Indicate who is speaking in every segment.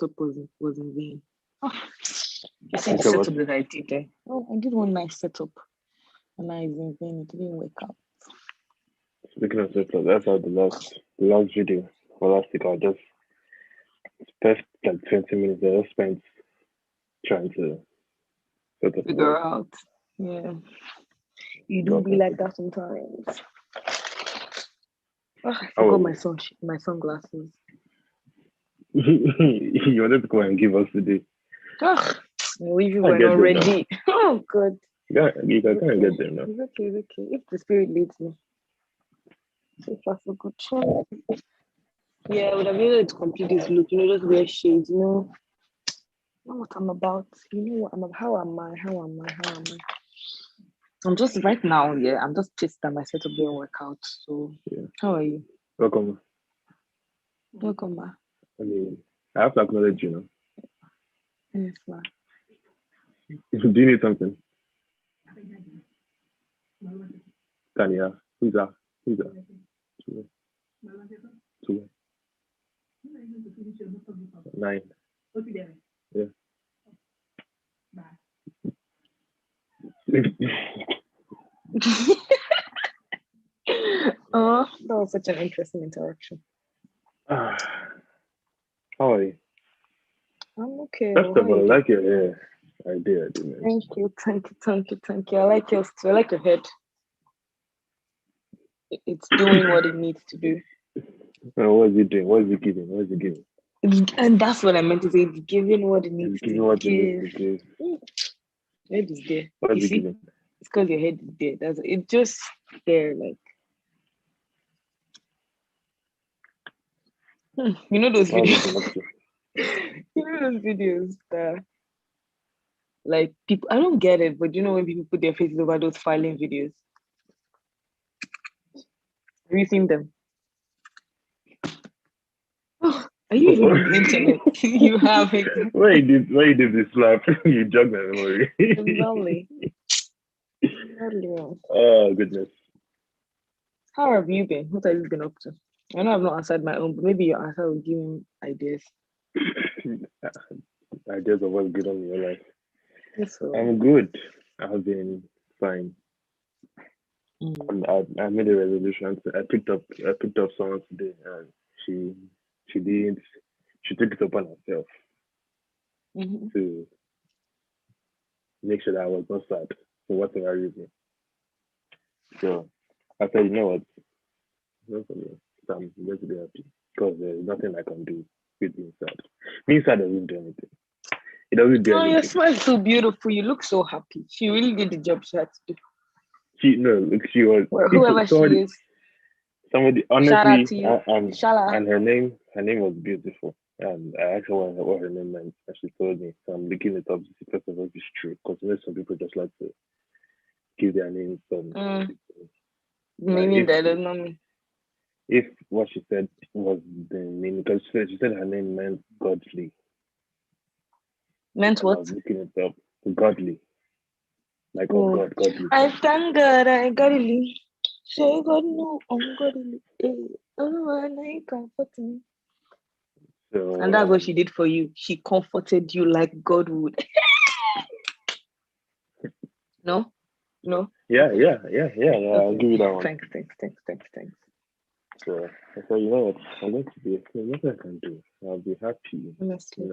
Speaker 1: was in vain. Oh, you see the
Speaker 2: Think about
Speaker 1: setup that I did there. Oh, I did one nice setup, and now it's in vain. It didn't work out.
Speaker 2: speaking of setup, that's how the last video for last week I just spent like 20 minutes I just spent trying to set up
Speaker 1: Figure
Speaker 2: work.
Speaker 1: out. Yeah, you do be
Speaker 2: Nothing.
Speaker 1: like that sometimes. Oh, I
Speaker 2: How
Speaker 1: forgot
Speaker 2: was
Speaker 1: my sunglasses.
Speaker 2: it? You wanted to come and give us today.
Speaker 1: Oh, if you
Speaker 2: I
Speaker 1: were
Speaker 2: get
Speaker 1: not
Speaker 2: them now.
Speaker 1: ready. Oh, God.
Speaker 2: You can
Speaker 1: It's
Speaker 2: kind of
Speaker 1: okay.
Speaker 2: get them now.
Speaker 1: It's okay. It's okay. If the spirit leads me, so far so good. Yeah, I would have been able to complete this look. Just wear shades. Know what I'm about. You know what I'm about. How am I? How am I? How am I? I'm just right now. Yeah, I'm just pissed that my setup didn't work out. So,
Speaker 2: Yeah.
Speaker 1: how are you?
Speaker 2: Welcome.
Speaker 1: Welcome back.
Speaker 2: I mean, I have to acknowledge,
Speaker 1: Yes, ma.
Speaker 2: Do you need something? Tanya, who's that? Who's that? Two, two, nine. Yeah.
Speaker 1: Oh, that was such an interesting interaction.
Speaker 2: Ah, how are you?
Speaker 1: I'm okay.
Speaker 2: First
Speaker 1: Oh, how
Speaker 2: of
Speaker 1: are
Speaker 2: all,
Speaker 1: you
Speaker 2: I
Speaker 1: doing?
Speaker 2: like your hair. I do, man.
Speaker 1: Thank you, thank you, thank you, thank you. I like yours too. I like your head. It's doing what it needs to do.
Speaker 2: What is he doing? What is he giving? What is he giving?
Speaker 1: And that's what I meant to say. It's giving what it
Speaker 2: He's
Speaker 1: needs to
Speaker 2: giving what he needs
Speaker 1: give.
Speaker 2: to give.
Speaker 1: Head is there.
Speaker 2: What
Speaker 1: You
Speaker 2: is he
Speaker 1: see?
Speaker 2: giving?
Speaker 1: It's because your head is there. That's it. Just there, like you know those
Speaker 2: What have you been
Speaker 1: videos.
Speaker 2: up to?
Speaker 1: You know those videos that like people. I don't get it, but you know when people put their faces over those filing videos. Have you seen them? Oh, are you even on the internet? You have
Speaker 2: Why
Speaker 1: exactly.
Speaker 2: you did this slap? You jogged my memory.
Speaker 1: Exactly. Exactly.
Speaker 2: Oh goodness.
Speaker 1: How have you been? What have you been up to? I know I've not answered my own, but maybe your answer will give me ideas.
Speaker 2: Ideas of what's good on your life.
Speaker 1: Yes, so.
Speaker 2: I'm good. I've been fine.
Speaker 1: Mm.
Speaker 2: I made a resolution. I picked up someone today, and she she did she took it upon herself
Speaker 1: Mm-hmm.
Speaker 2: to make sure that I was not sad for whatever reason. So I said, you know what, no problem. So I'm going to be happy because there's nothing I can do with being sad. Being sad doesn't do anything. It doesn't do
Speaker 1: Oh, your
Speaker 2: anything.
Speaker 1: smile is so beautiful. You look so happy. She really did the job she had to do.
Speaker 2: She no, look, she was
Speaker 1: Well,
Speaker 2: people.
Speaker 1: whoever she
Speaker 2: Somebody,
Speaker 1: is,
Speaker 2: somebody.
Speaker 1: shout out
Speaker 2: Honestly,
Speaker 1: to you.
Speaker 2: and
Speaker 1: Inshallah.
Speaker 2: her name was beautiful. And I asked her what her name meant, and she told me. So I'm looking it up to see first of all if it's true, because some people just like to give their names some.
Speaker 1: Mm,
Speaker 2: And
Speaker 1: meaning that does not mean.
Speaker 2: if what she said was the meaning, because she said her name meant godly,
Speaker 1: Meant
Speaker 2: and I
Speaker 1: what?
Speaker 2: was looking it up, godly, like of
Speaker 1: Oh,
Speaker 2: God, godly.
Speaker 1: I thank God I got it. Say God no, I'm God. Oh, and I comfort me. And that's
Speaker 2: So
Speaker 1: what she did for you. She comforted you like God would. No? No?
Speaker 2: yeah,
Speaker 1: Okay.
Speaker 2: yeah, yeah, yeah, yeah. I'll
Speaker 1: Okay,
Speaker 2: give you
Speaker 1: okay.
Speaker 2: that one.
Speaker 1: Thanks, thanks, thanks, thanks, thanks.
Speaker 2: So I said, you know what, I'm going to be. There's nothing I can do. I'll be happy,
Speaker 1: Honestly.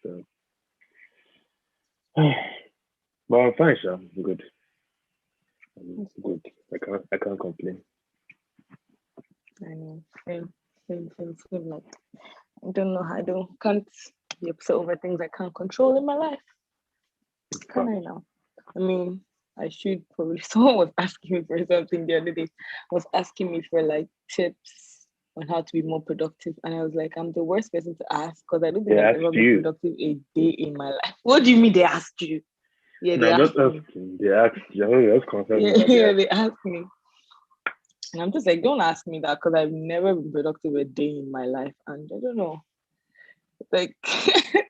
Speaker 2: So, but I'm fine, sure. I'm good. I'm
Speaker 1: That's good.
Speaker 2: good. I can't complain.
Speaker 1: I know. Same. Like, I don't know how I can't be upset over things I can't control in my life. Can I
Speaker 2: Facts.
Speaker 1: now? I mean, I should probably. Someone was asking me for something the other day. Was asking me for like tips on how to be more productive, and I was like, I'm the worst person to ask because I don't think
Speaker 2: They
Speaker 1: I've ever
Speaker 2: asked
Speaker 1: been
Speaker 2: you.
Speaker 1: productive a day in my life. What do you mean they asked you? Yeah,
Speaker 2: No,
Speaker 1: they
Speaker 2: I'm not
Speaker 1: asked me.
Speaker 2: asking. They asked you. Just confirm
Speaker 1: Yeah,
Speaker 2: that they
Speaker 1: yeah,
Speaker 2: asked
Speaker 1: they asked me. And I'm just like, don't ask me that because I've never been productive a day in my life. And I don't know. Like,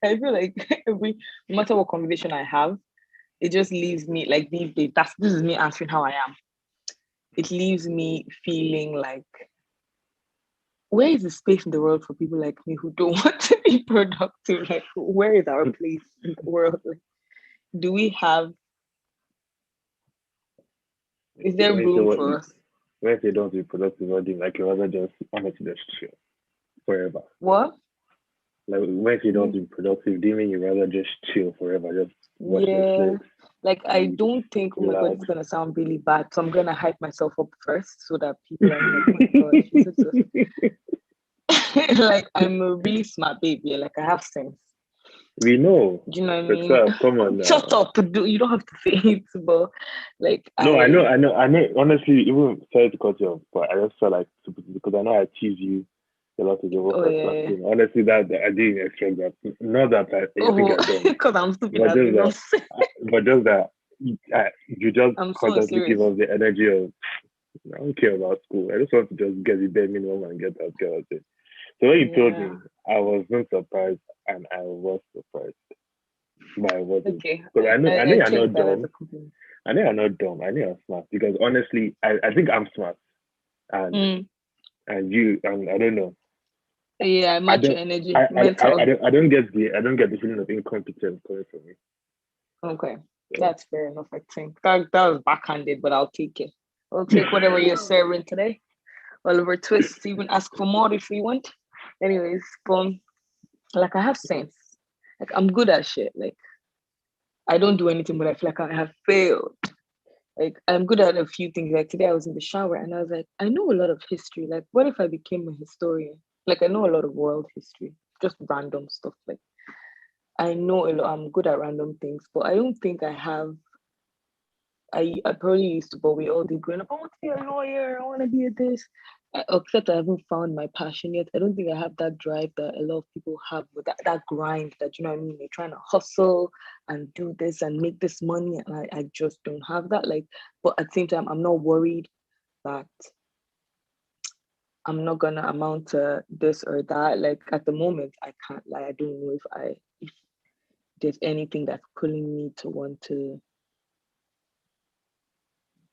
Speaker 1: I feel like no matter what conversation I have, it just leaves me like these days. This is me answering how I am. It leaves me feeling like where is the space in the world for people like me who don't want to be productive? Like, where is our place in the world? Like, do we have? Is there
Speaker 2: When you say
Speaker 1: room
Speaker 2: what,
Speaker 1: for us?
Speaker 2: when you say don't be productive, or do like you rather just honestly just chill forever?
Speaker 1: What?
Speaker 2: Like when you don't
Speaker 1: Mm,
Speaker 2: be productive, do you mean you rather just chill forever, just watch
Speaker 1: yeah.
Speaker 2: Netflix,
Speaker 1: Like, I don't think. Oh my god,
Speaker 2: relax?
Speaker 1: it's gonna sound really bad. So I'm gonna hype myself up first, so that people are like, oh my god, she's such a like I'm a really smart baby. Like I have sense.
Speaker 2: We know.
Speaker 1: Do you know what I
Speaker 2: It's
Speaker 1: mean?
Speaker 2: up. Come on
Speaker 1: Shut
Speaker 2: now.
Speaker 1: up. You don't have to say it, but like
Speaker 2: No, I know. Honestly, even sorry to cut you off, but I just felt like because I know I tease you a lot of the over
Speaker 1: oh
Speaker 2: first class
Speaker 1: yeah.
Speaker 2: thing. Honestly, that I didn't expect that. Not that I think
Speaker 1: Oh,
Speaker 2: I don't,
Speaker 1: because I'm stupid
Speaker 2: but
Speaker 1: as
Speaker 2: just
Speaker 1: you know.
Speaker 2: that, but just that you just
Speaker 1: I'm so
Speaker 2: constantly give
Speaker 1: serious.
Speaker 2: off the energy of I don't care about school. I just want to just get the bare minimum and get out, get out there. So when you told
Speaker 1: Yeah.
Speaker 2: me, I was not surprised, and I was surprised, but I wasn't
Speaker 1: Okay.
Speaker 2: because I know
Speaker 1: I
Speaker 2: you're
Speaker 1: take
Speaker 2: not
Speaker 1: that as a
Speaker 2: dumb.
Speaker 1: compliment.
Speaker 2: I know you're not dumb. I know you're smart because honestly, I think I'm smart, and
Speaker 1: Mm.
Speaker 2: you and I don't know.
Speaker 1: Yeah, I
Speaker 2: I
Speaker 1: match your
Speaker 2: don't.
Speaker 1: energy, mental.
Speaker 2: I don't get the feeling of incompetence coming from me.
Speaker 1: Okay.
Speaker 2: So.
Speaker 1: That's fair enough, I think. That was backhanded, but I'll take it. I'll take whatever you're serving today. Oliver Twist, even ask for more if you want. Anyways, like I have sense. Like I'm good at shit. Like I don't do anything, but I feel like I have failed. Like I'm good at a few things. Like today I was in the shower and I was like, I know a lot of history. Like what if I became a historian? Like I know a lot of world history, just random stuff. Like I know a lot. I'm good at random things, but I don't think I have. I probably used to, but we all did growing up. I want to be a lawyer. I want to be a this. Except I haven't found my passion yet. I don't think I have that drive that a lot of people have with that grind that, you know what I mean? They're trying to hustle and do this and make this money. And I just don't have that. Like, but at the same time, I'm not worried that I'm not gonna amount to this or that. Like at the moment, I can't. Like I don't know if there's anything that's pulling me to want to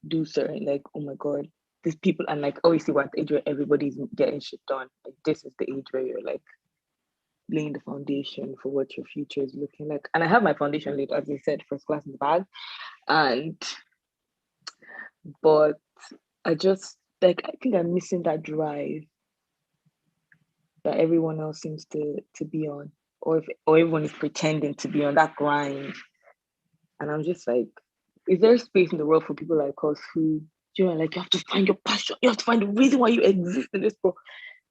Speaker 1: do certain, like, oh my god, these people. And like obviously what age where everybody's getting shit done, like this is the age where you're like laying the foundation for what your future is looking like. And I have my foundation laid, as I said, first class in the bag. And but I just like I think I'm missing that drive that everyone else seems to be on, or everyone is pretending to be on that grind. And I'm just like, is there space in the world for people like us who, you know, like you have to find your passion, you have to find the reason why you exist in this world?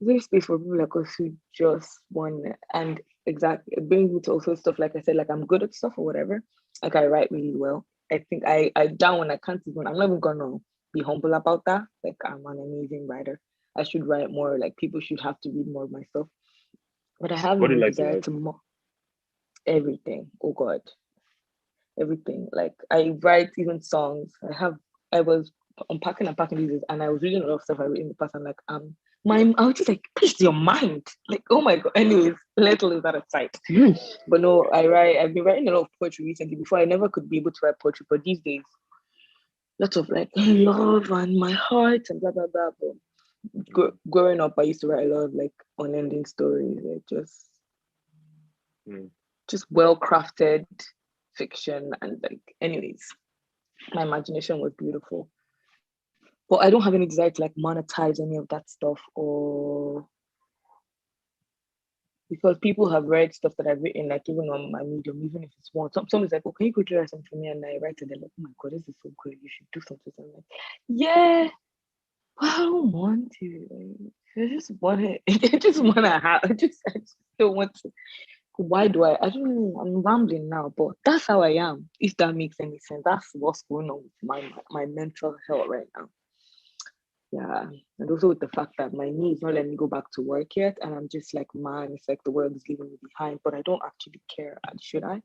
Speaker 1: Is there space for people like us who just want it? And exactly, it brings me to also stuff like I said, like I'm good at stuff or whatever. Like I write really well. I think I down when I can't even. I'm not even gonna be humble about that. Like I'm an amazing writer. I should write more. Like people should have to read more of my stuff. But I have
Speaker 2: What do
Speaker 1: no
Speaker 2: you like to
Speaker 1: desire
Speaker 2: write?
Speaker 1: to everything. Oh God, everything. Like I write even songs. I was unpacking and packing these and I was reading a lot of stuff I read in the past. I'm like, I was just like, please your mind. Like, oh my god. Anyways, let's leave that aside. But no, I've been writing a lot of poetry recently. Before I never could be able to write poetry, but these days, lots of like love and my heart and blah blah blah. But growing up, I used to write a lot of like unending stories, like
Speaker 2: Mm.
Speaker 1: just well crafted fiction and like anyways, my imagination was beautiful. But I don't have any desire to like monetize any of that stuff, or because people have read stuff that I've written, like even on my medium, even if it's one. Someone's like, "Oh, can you quickly write something for me?" And I write it. They're like, "Oh my god, this is so good. You should do something." I'm like, "Yeah, but I don't want to. Like, I just want it. I just want to have. I just don't want to. Why do I? I don't know. I'm rambling now, but that's how I am. If that makes any sense, that's what's going on with my mental health right now. Yeah. And also with the fact that my knee is not letting me go back to work yet. And I'm just like, man, it's like the world is leaving me behind, but I don't actually care. And should I?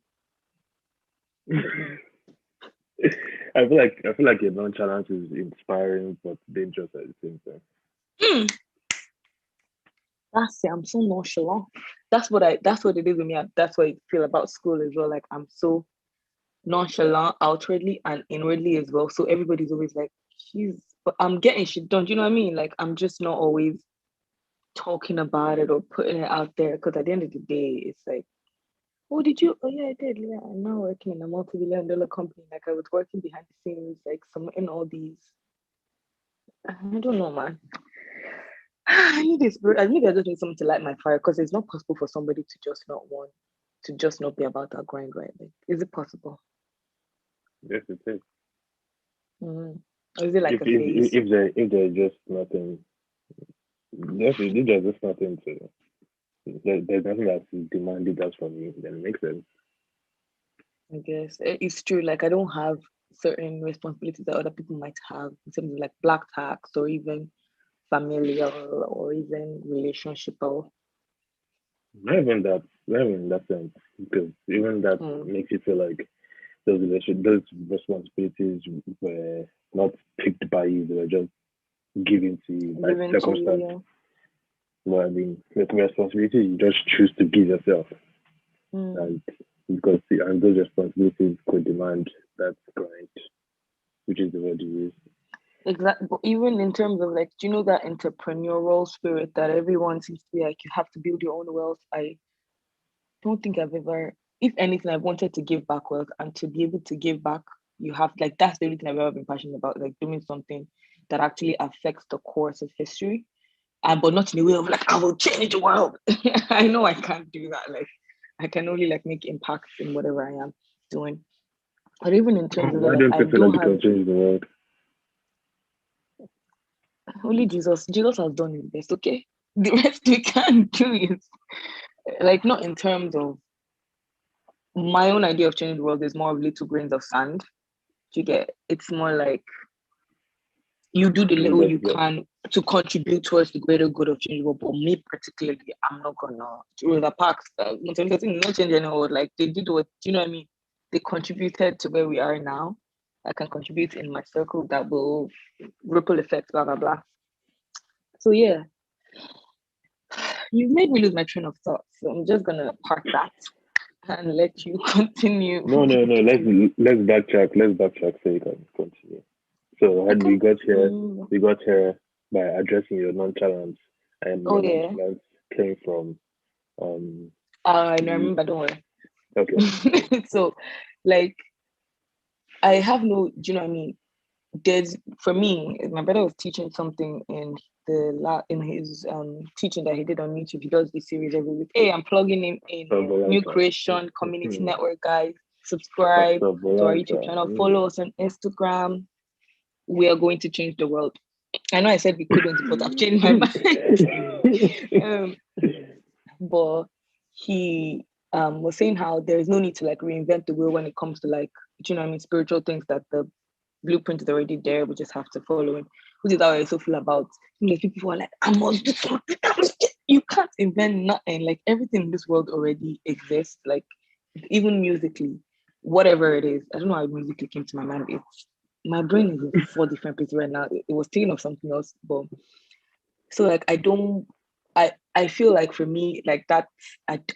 Speaker 1: I don't know.
Speaker 2: I feel like your nonchalance is inspiring but dangerous at the same time.
Speaker 1: Mm, that's it. I'm so nonchalant. That's what it is with me. That's what I feel about school as well. Like I'm so nonchalant outwardly and inwardly as well. So everybody's always like, she's but I'm getting shit done. Do you know what I mean? Like I'm just not always talking about it or putting it out there. Because at the end of the day, it's like, oh, did you? Oh, yeah, I did. Yeah, I'm now working in a multi-billion-dollar company. Like I was working behind the scenes, like some in all these. I don't know, man. I need this. I need just need something to light my fire because it's not possible for somebody to just not want to just not be about that grind, right? Like, is it possible?
Speaker 2: Yes, it is.
Speaker 1: Mm. Or is it like a phase?
Speaker 2: If there's just nothing, if there's just nothing to, there's nothing that's demanded that from you, then it makes sense.
Speaker 1: I guess it's true. Like I don't have certain responsibilities that other people might have in terms of like black tax or even familial or even relationship.
Speaker 2: Not even in that sense, because even that
Speaker 1: Mm.
Speaker 2: makes you feel like those responsibilities were not picked by you; they were just given to you by
Speaker 1: Given to you,
Speaker 2: circumstance.
Speaker 1: yeah.
Speaker 2: Well, I mean, with responsibility, you just choose to give yourself,
Speaker 1: Mm.
Speaker 2: and and those responsibilities could demand that grind, which is the word you use.
Speaker 1: Exactly. But even in terms of like, do you know that entrepreneurial spirit that everyone seems to be like, you have to build your own wealth? I don't think I've ever, if anything, I've wanted to give back wealth, and to be able to give back, you have like that's the only thing I've ever been passionate about, like doing something that actually affects the course of history. And but not in a way of like I will change the world. I know I can't do that. Like I can only like make impacts in whatever I am doing. But even in terms of it,
Speaker 2: Why
Speaker 1: like
Speaker 2: don't
Speaker 1: I
Speaker 2: you feel
Speaker 1: do
Speaker 2: like you
Speaker 1: have
Speaker 2: can change the world?
Speaker 1: only Jesus. Jesus has done his best. Okay, the rest we can do is like not in terms of my own idea of changing the world is more of little grains of sand. Do you get? It's more like you do the little you
Speaker 2: Yeah.
Speaker 1: can to contribute towards the greater good of change. But me particularly, I'm not gonna Rosa Parks. Not change anyone. Like they did what do you know what I mean? They contributed to where we are now. I can contribute in my circle that will ripple effect. Blah blah blah. So yeah, you made me lose my train of thought. So I'm just gonna park that and let you continue.
Speaker 2: No. Let's backtrack. Let's backtrack so you can continue. So had
Speaker 1: Okay.
Speaker 2: we got here by addressing your nonchalance, and
Speaker 1: Oh
Speaker 2: your
Speaker 1: yeah.
Speaker 2: nonchalance came from um
Speaker 1: I
Speaker 2: the
Speaker 1: remember. Don't
Speaker 2: okay.
Speaker 1: worry. So, like, I have no. Do you know what I mean? There's for me. My brother was teaching something in in his teaching that he did on YouTube. He does this series every week. Hey, I'm plugging him in. New
Speaker 2: Sabolanta.
Speaker 1: creation community network, guys. Subscribe
Speaker 2: Pastor
Speaker 1: to our YouTube
Speaker 2: Bolanta.
Speaker 1: channel. Follow us on Instagram. We are going to change the world. I know I said we couldn't, but I've changed my mind. um, but he was saying how there is no need to like reinvent the wheel when it comes to like, you know what I mean, spiritual things that the blueprint is already there. We just have to follow it. Which is how I also feel about people who are like, I must do something. You can't invent nothing. Like everything in this world already exists. Like even musically, whatever it is. I don't know how musically came to my mind. It's my brain is in four different places right now. It was thinking of something else, but so like I don't I feel like for me like that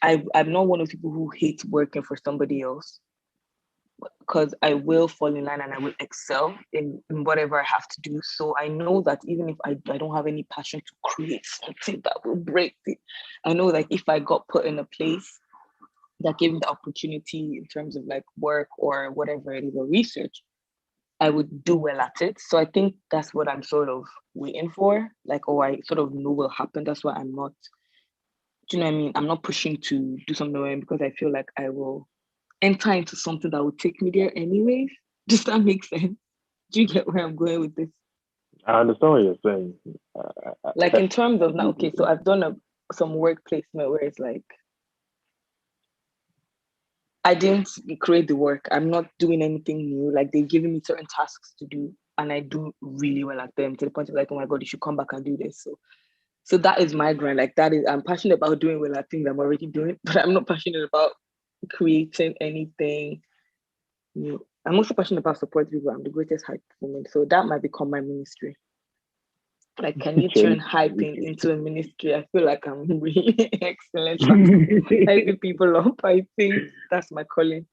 Speaker 1: I'm not one of those people who hate working for somebody else because I will fall in line and I will excel in whatever I have to do. So I know that even if I don't have any passion to create something that will break it, I know like if I got put in a place that gave me the opportunity in terms of like work or whatever it is or research, I would do well at it. So I think that's what I'm sort of waiting for. Like, oh, I sort of know will happen. That's why I'm not, do you know what I mean? I'm not pushing to do something because I feel like I will enter into something that will take me there anyways. Does that make sense? Do you get where I'm going with this?
Speaker 2: I understand what you're saying.
Speaker 1: Like in terms of now, okay, so I've done some work placement where it's like I didn't create the work. I'm not doing anything new. Like they've given me certain tasks to do, and I do really well at them to the point of like, oh my god, you should come back and do this. So that is my grind. Like that is I'm passionate about doing well at things I'm already doing, but I'm not passionate about creating anything new. I'm also passionate about supporting people. I'm the greatest hype woman. So that might become my ministry. Like, can you turn hyping into a ministry? I feel like I'm really excellent at hyping people up. I think that's my calling.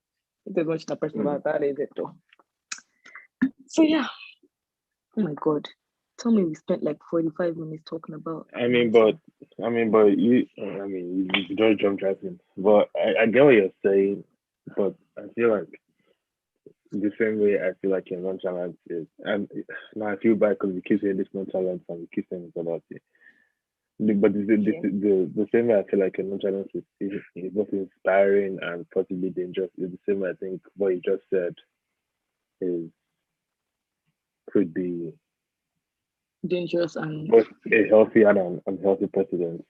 Speaker 1: There's much not passionate about that, is it though? So yeah. Oh my god. Tell me we spent like 45 minutes talking about.
Speaker 2: I mean, but you don't jump right in. But I get what you're saying, but I feel like the same way I feel like your nonchalant is, and now I feel bad because we keep saying this nonchalant and we keep saying it's about it. But
Speaker 1: Yeah.
Speaker 2: the same way I feel like your nonchalant is both inspiring and possibly dangerous. Is the same way I think what you just said is could be
Speaker 1: Dangerous and
Speaker 2: both a healthy and an unhealthy precedent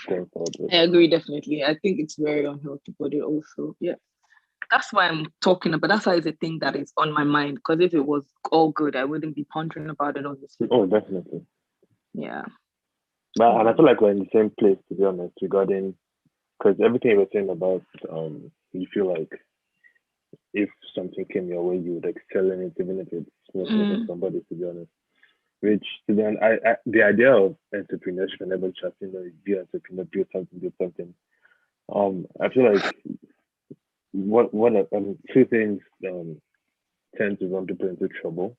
Speaker 2: going forward.
Speaker 1: I agree definitely. I think it's very unhealthy, but it also, yeah. That's why I'm talking about. That's why it's a thing that is on my mind. Because if it was all good, I wouldn't be pondering about it on this.
Speaker 2: Oh, definitely.
Speaker 1: Yeah.
Speaker 2: But and I feel like we're in the same place to be honest regarding because everything you were saying about you feel like if something came your way you would excel in it even if it's working with somebody to be honest. Which to be honest, the idea of entrepreneurship and never just be an entrepreneur, build something. I feel like two things tend to run people into trouble,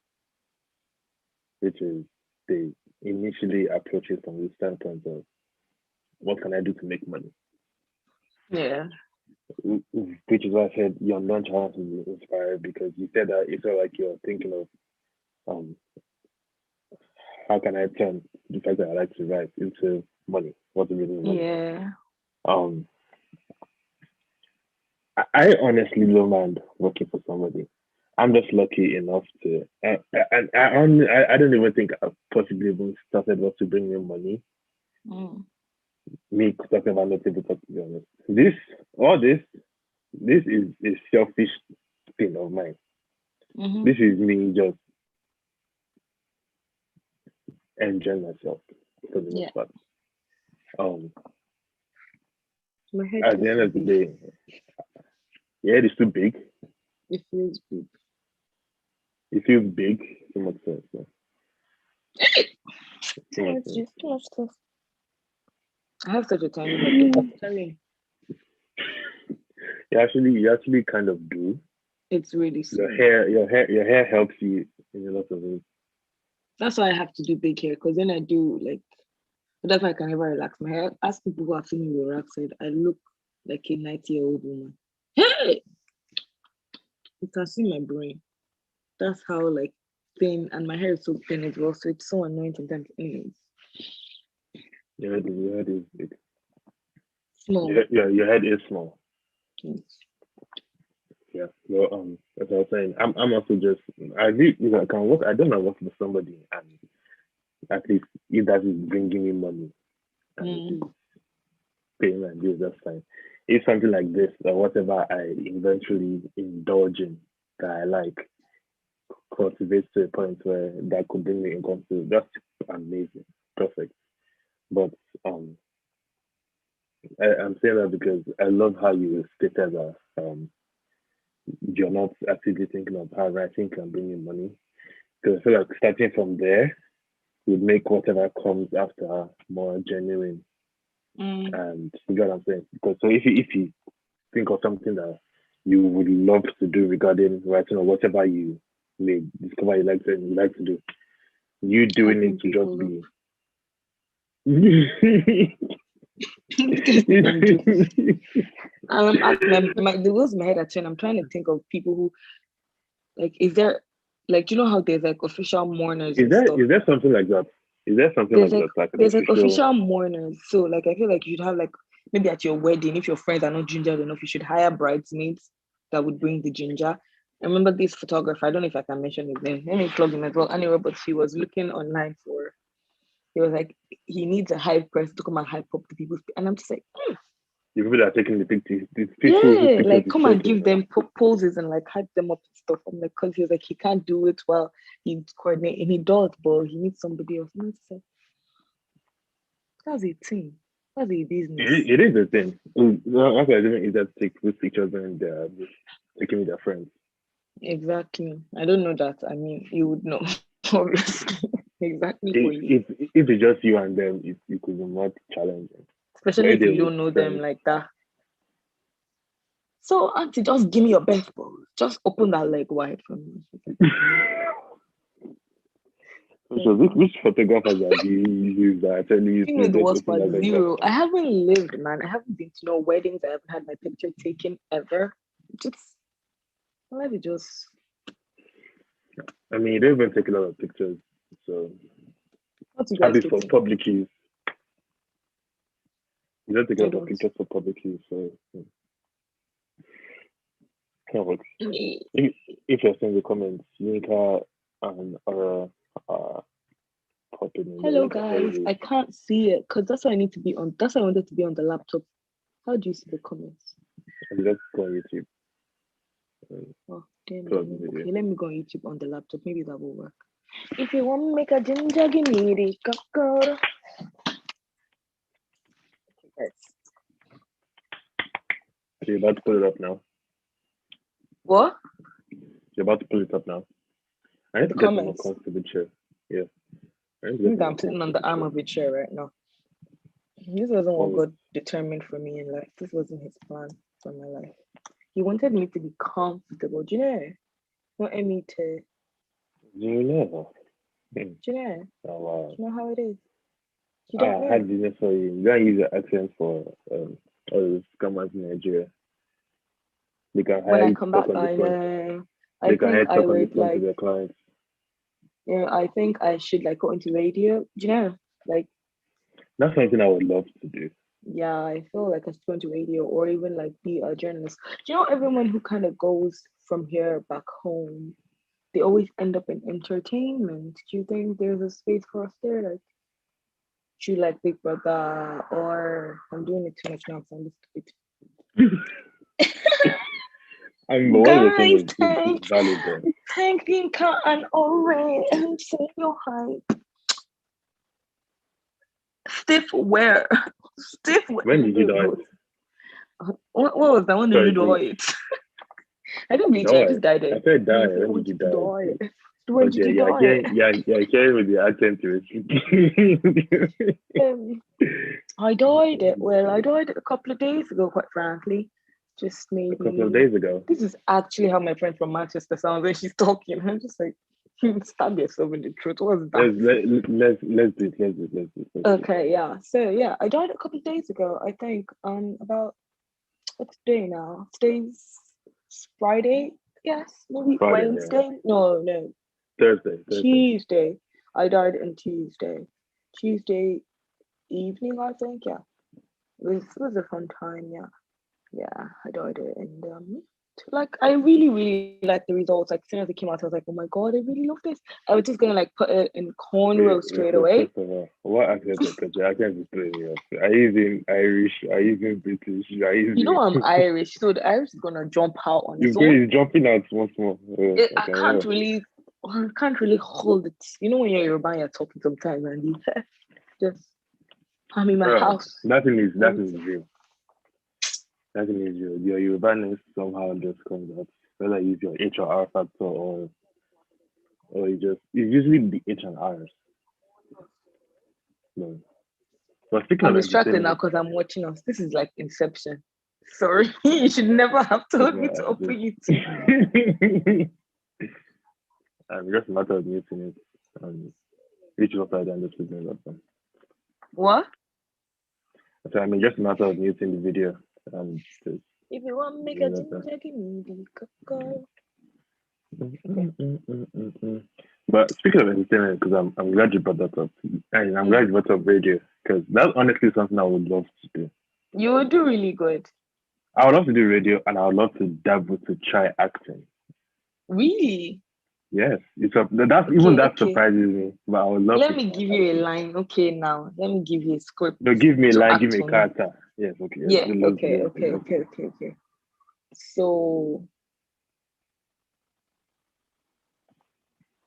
Speaker 2: which is they initially approach it from the standpoint of what can I do to make money?
Speaker 1: Yeah.
Speaker 2: Which is why I said your nonchalant is inspired because you said that it's not like you're thinking of um how can I turn the fact that I like to write into money? What's the meaning of money?
Speaker 1: Yeah.
Speaker 2: Um I honestly don't mind working for somebody. I'm just lucky enough to, and I don't even think I've possibly even started what to bring me money. Me talking about not able to be honest. This is a selfish thing of mine. This is me just enjoying myself for the most part.
Speaker 1: My head
Speaker 2: At the end of the day, your head is too big.
Speaker 1: It feels big.
Speaker 2: It feels big. Too much sense. No?
Speaker 1: I have such a tiny head. Tell me.
Speaker 2: You actually kind of do.
Speaker 1: It's really small.
Speaker 2: Your hair helps you in a lot of ways.
Speaker 1: That's why I have to do big hair because then I do like. That's why I can never relax my hair. Ask people who have seen me relax it. I look like a 90-year-old woman. Hey, you can see my brain. That's how like thin, and my hair is so thin as well. So it's so annoying sometimes. Anyways.
Speaker 2: Your head is big.
Speaker 1: Small.
Speaker 2: Your head is small.
Speaker 1: Yes.
Speaker 2: Yeah. Well, as I was saying, I'm also just I do I can work. I don't know work for somebody, and at least if that is bringing me money and paying my bills, that's fine. If something like this or whatever I eventually indulge in that I like cultivates to a point where that could bring me income, to that's amazing, perfect. But I'm saying that because I love how you stated that you're not actively thinking of how writing can bring you money. Because I feel like starting from there would make whatever comes after more genuine. And you get what I'm saying? Because so if you think of something that you would love to do regarding writing or whatever you may discover you like to do, you doing it to just be
Speaker 1: the wheels in my head are turning. I'm trying to think of people who like is there like you know how there's like official mourners and stuff.
Speaker 2: Is there something like that? Is there something
Speaker 1: there's
Speaker 2: like
Speaker 1: like,
Speaker 2: that? Like
Speaker 1: there's like official mourners. So like I feel like you'd have like maybe at your wedding, if your friends are not gingered enough, you should hire bridesmaids that would bring the ginger. I remember this photographer, I don't know if I can mention his name. Let me plug him as well. Anyway, but he was looking online for he was like he needs a hype press to come and hype up the people's and I'm just like
Speaker 2: the people that are taking the pictures,
Speaker 1: yeah, like come and give them poses and like hype them up and stuff. I'm like, because he was like he can't do it while he's coordinating. He does, but he needs somebody else. And I said, that's a thing. That's a business.
Speaker 2: It is a thing. That's why I didn't easier to take with pictures when they're taking with their friends.
Speaker 1: Exactly. I don't know that. I mean, you would know, obviously. Exactly for
Speaker 2: you. If it's just you and them, it could be more challenging.
Speaker 1: Especially if you don't know them like that. So, auntie, just give me your best pose. Just open that leg wide for me.
Speaker 2: Which photographers have you used that actually
Speaker 1: You know
Speaker 2: used
Speaker 1: the
Speaker 2: those
Speaker 1: worst
Speaker 2: person
Speaker 1: part,
Speaker 2: as a
Speaker 1: zero. I haven't lived, man. I haven't been to no weddings. I haven't had my picture taken ever. Just let it just.
Speaker 2: I mean, you don't even take a lot of pictures, so
Speaker 1: What you guys
Speaker 2: happy for
Speaker 1: taking?
Speaker 2: public use. You don't take a
Speaker 1: I
Speaker 2: lot of
Speaker 1: don't.
Speaker 2: pictures for public use, so can't work.
Speaker 1: Mm.
Speaker 2: If you're seeing the comments, Yinka and popping in there
Speaker 1: Hello
Speaker 2: like a
Speaker 1: guys.
Speaker 2: heavy.
Speaker 1: I can't see it because that's why I need to be on. That's why I wanted to be on the laptop. How do you see the comments?
Speaker 2: And let's go on YouTube.
Speaker 1: Oh, damn.
Speaker 2: Put up the video.
Speaker 1: Okay, let me go on YouTube on the laptop. Maybe that will work. If you want to make a ginger, give me the cocoa. Okay, guys.
Speaker 2: So you're about to pull it up now.
Speaker 1: What?
Speaker 2: You're about to pull it up now. I need
Speaker 1: The
Speaker 2: to get a more
Speaker 1: comments.
Speaker 2: comfortable chair. Yeah.
Speaker 1: I think I'm sitting on the arm of a chair right now. This wasn't what God determined for me in life. This wasn't his plan for my life. He wanted me to be comfortable. Do you know? Wanted me to.
Speaker 2: Do you know?
Speaker 1: Do you know?
Speaker 2: Oh, wow.
Speaker 1: Do you know how it is? You don't know.
Speaker 2: How do you know for you? You gotta use your accent for all the scammers in Nigeria. They can
Speaker 1: When
Speaker 2: hire
Speaker 1: I
Speaker 2: you to
Speaker 1: come
Speaker 2: talk
Speaker 1: back,
Speaker 2: on the
Speaker 1: I
Speaker 2: phone.
Speaker 1: know. I
Speaker 2: They can hire
Speaker 1: think
Speaker 2: you to
Speaker 1: I
Speaker 2: talk on the
Speaker 1: would
Speaker 2: phone to
Speaker 1: like.
Speaker 2: their clients.
Speaker 1: Yeah, I think I should like go into radio. Do you know? Like,
Speaker 2: That's something I would love to do.
Speaker 1: yeah, I feel like I should go into radio or even like be a journalist. Do you know everyone who kind of goes from here back home? They always end up in entertainment. Do you think there's a space for us there? Like, should you like Big Brother or I'm doing it too much now because I'm just
Speaker 2: I mean, but what you're
Speaker 1: guys,
Speaker 2: saying is valid though.
Speaker 1: thank Inca and Ore and say your hype. Stiff where? Stiff where?
Speaker 2: When did you die?
Speaker 1: What was that? When did you do it? I didn't bleach it, I just dyed
Speaker 2: I
Speaker 1: it.
Speaker 2: said die.
Speaker 1: When
Speaker 2: When did you
Speaker 1: did you
Speaker 2: die?
Speaker 1: die? When did you die?
Speaker 2: Yeah, carrying with the accent to it.
Speaker 1: I died it. Well, I died it a couple of days ago, quite frankly. Just maybe
Speaker 2: A couple of days ago.
Speaker 1: This is actually how my friend from Manchester sounds when she's talking. I'm just like, stab yourself in the truth. What's that?
Speaker 2: Let's do it.
Speaker 1: Okay, yeah. So yeah, I died a couple of days ago. I think about what's today now? Today's Friday. Yes, maybe
Speaker 2: Friday,
Speaker 1: Wednesday.
Speaker 2: Yeah.
Speaker 1: No,
Speaker 2: Thursday.
Speaker 1: Tuesday. I died on Tuesday. Tuesday evening, I think. Yeah, it was a fun time. Yeah, I died it, and like I really liked the results. Like as soon as it came out, I was like, oh my god, I really love this. I was just gonna like put it in cornrow straight away.
Speaker 2: First of all, what accent is that? Your accent is throwing me off. Are you using Irish? Are you using British? Are you using...
Speaker 1: You know I'm Irish, so the Irish is gonna jump out on its own.
Speaker 2: You're jumping out once more.
Speaker 1: I can't really hold it. You know when you're Yoruba, you're talking sometimes, and you just I'm in my house.
Speaker 2: Nothing is real. Nothing is real. Your Yorubaness somehow just comes out. Whether you use your H or R factor or it's usually the H and R's. No. But speaking
Speaker 1: I'm
Speaker 2: of
Speaker 1: distracted now because I'm watching us. This is like Inception. Sorry, you should never have told me to open YouTube.
Speaker 2: Just a matter of muting it. Reach outside and just listen to them.
Speaker 1: What?
Speaker 2: So just a matter of muting the video and just...
Speaker 1: If you want to make a ginger, give me the cocoa.
Speaker 2: But speaking of entertainment, because I'm glad you brought that up, and I'm glad you brought up radio, because that's honestly something I would love to do.
Speaker 1: You would do really good.
Speaker 2: I would love to do radio, and I would love to dabble to try acting.
Speaker 1: Really?
Speaker 2: Yes, that surprises me. But I would love.
Speaker 1: Let me give you a line. Okay, now let me give you a script.
Speaker 2: No, give me a line. Give me a character. Yes. Okay.
Speaker 1: Yeah. Okay. So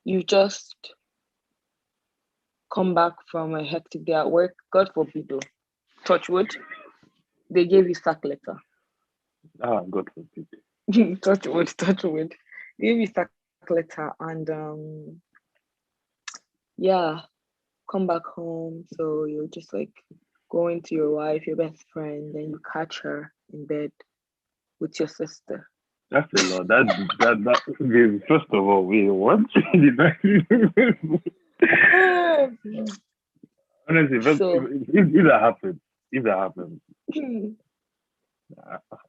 Speaker 1: you just come back from a hectic day at work. God forbid, though. Touch wood. They gave you sack letter.
Speaker 2: God forbid.
Speaker 1: touch wood. They gave you sack letter, and come back home. So you're just like going to your wife, your best friend, and you catch her in bed with your sister.
Speaker 2: That's a lot. That first of all, wait, what? Honestly, but
Speaker 1: So
Speaker 2: if that happens,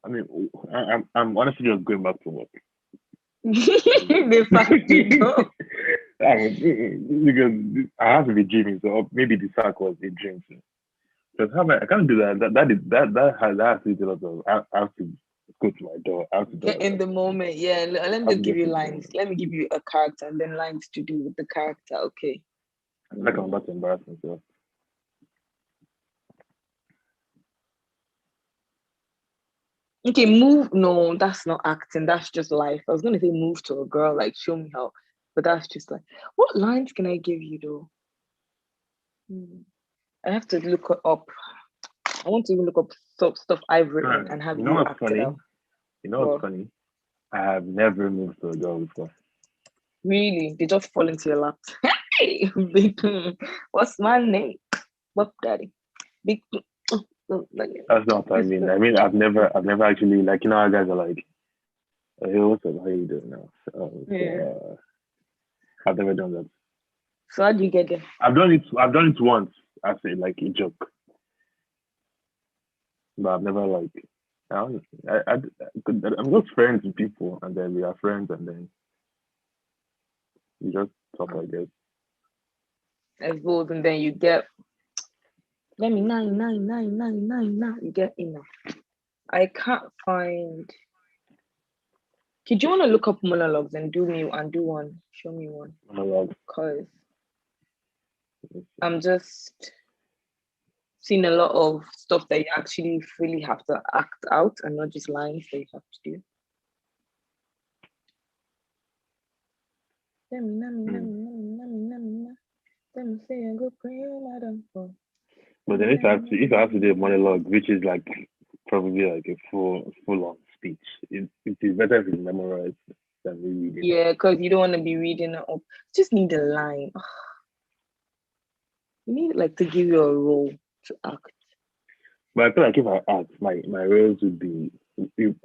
Speaker 2: I mean, I'm honestly just going back to work.
Speaker 1: the fact you know.
Speaker 2: Because I have to be dreaming, so maybe the sack was a dream. Because I can't do that. That has to be a lot of. I have to go to my door. I have to do
Speaker 1: Get
Speaker 2: all
Speaker 1: in
Speaker 2: that.
Speaker 1: the moment. Yeah, let me
Speaker 2: I have
Speaker 1: just
Speaker 2: to
Speaker 1: give
Speaker 2: get
Speaker 1: you
Speaker 2: to the
Speaker 1: lines.
Speaker 2: moment.
Speaker 1: Let me give you a character and then lines to do with the character. Okay.
Speaker 2: Like I'm about to embarrass myself.
Speaker 1: Okay, move. No, that's not acting. That's just life. I was gonna say move to a girl, like show me how, but that's just like, what lines can I give you though? I have to look it up. I want to even look up stuff I've written and have
Speaker 2: You know
Speaker 1: you
Speaker 2: what's
Speaker 1: acted
Speaker 2: funny?
Speaker 1: out.
Speaker 2: You know what's
Speaker 1: Well,
Speaker 2: funny? I have never moved to a girl before.
Speaker 1: really, they just fall into your lap. Hey, big, what's my name? What daddy? Big.
Speaker 2: That's not what I mean. I mean, I've never actually like how guys are like, hey, what's up? How you doing now?
Speaker 1: Yeah.
Speaker 2: I've never done that.
Speaker 1: So how do you get there?
Speaker 2: I've done it. I've done it once. I say like a joke, but I've never like. I don't, I'm just friends with people, and then we are friends, and then we just talk. I guess.
Speaker 1: As bold, and then you get. Let me nine. You get enough. I can't find. Did you want to look up monologues and do one? Show me one.
Speaker 2: Monologue.
Speaker 1: Cause I'm just seeing a lot of stuff that you actually really have to act out and not just lines that you have to do. Let me say a good prayer, madam.
Speaker 2: But then if I have to do a monologue, which is like probably like a full on speech, it is better if it's memorized than me reading.
Speaker 1: Yeah, because you don't want to be reading it up. Just need a line. You need like to give you a role to act.
Speaker 2: But I feel like if I act, my roles would be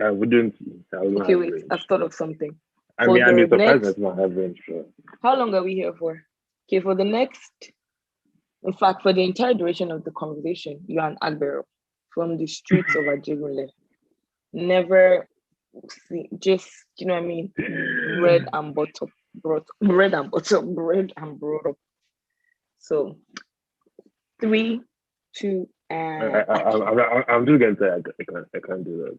Speaker 2: I wouldn't
Speaker 1: Okay,
Speaker 2: have
Speaker 1: wait. I've
Speaker 2: range.
Speaker 1: thought of something.
Speaker 2: I
Speaker 1: For
Speaker 2: mean I'd be
Speaker 1: the
Speaker 2: surprised
Speaker 1: next,
Speaker 2: that I don't have range for
Speaker 1: how long are we here for? Okay, for the next, in fact, for the entire duration of the conversation, you're an admiral from the streets of Ajigule. Never see, just, you know what I mean? Bread and butter, bread and butter, bread and brought up. So 3, 2, and action.
Speaker 2: I'm just gonna say I can't do that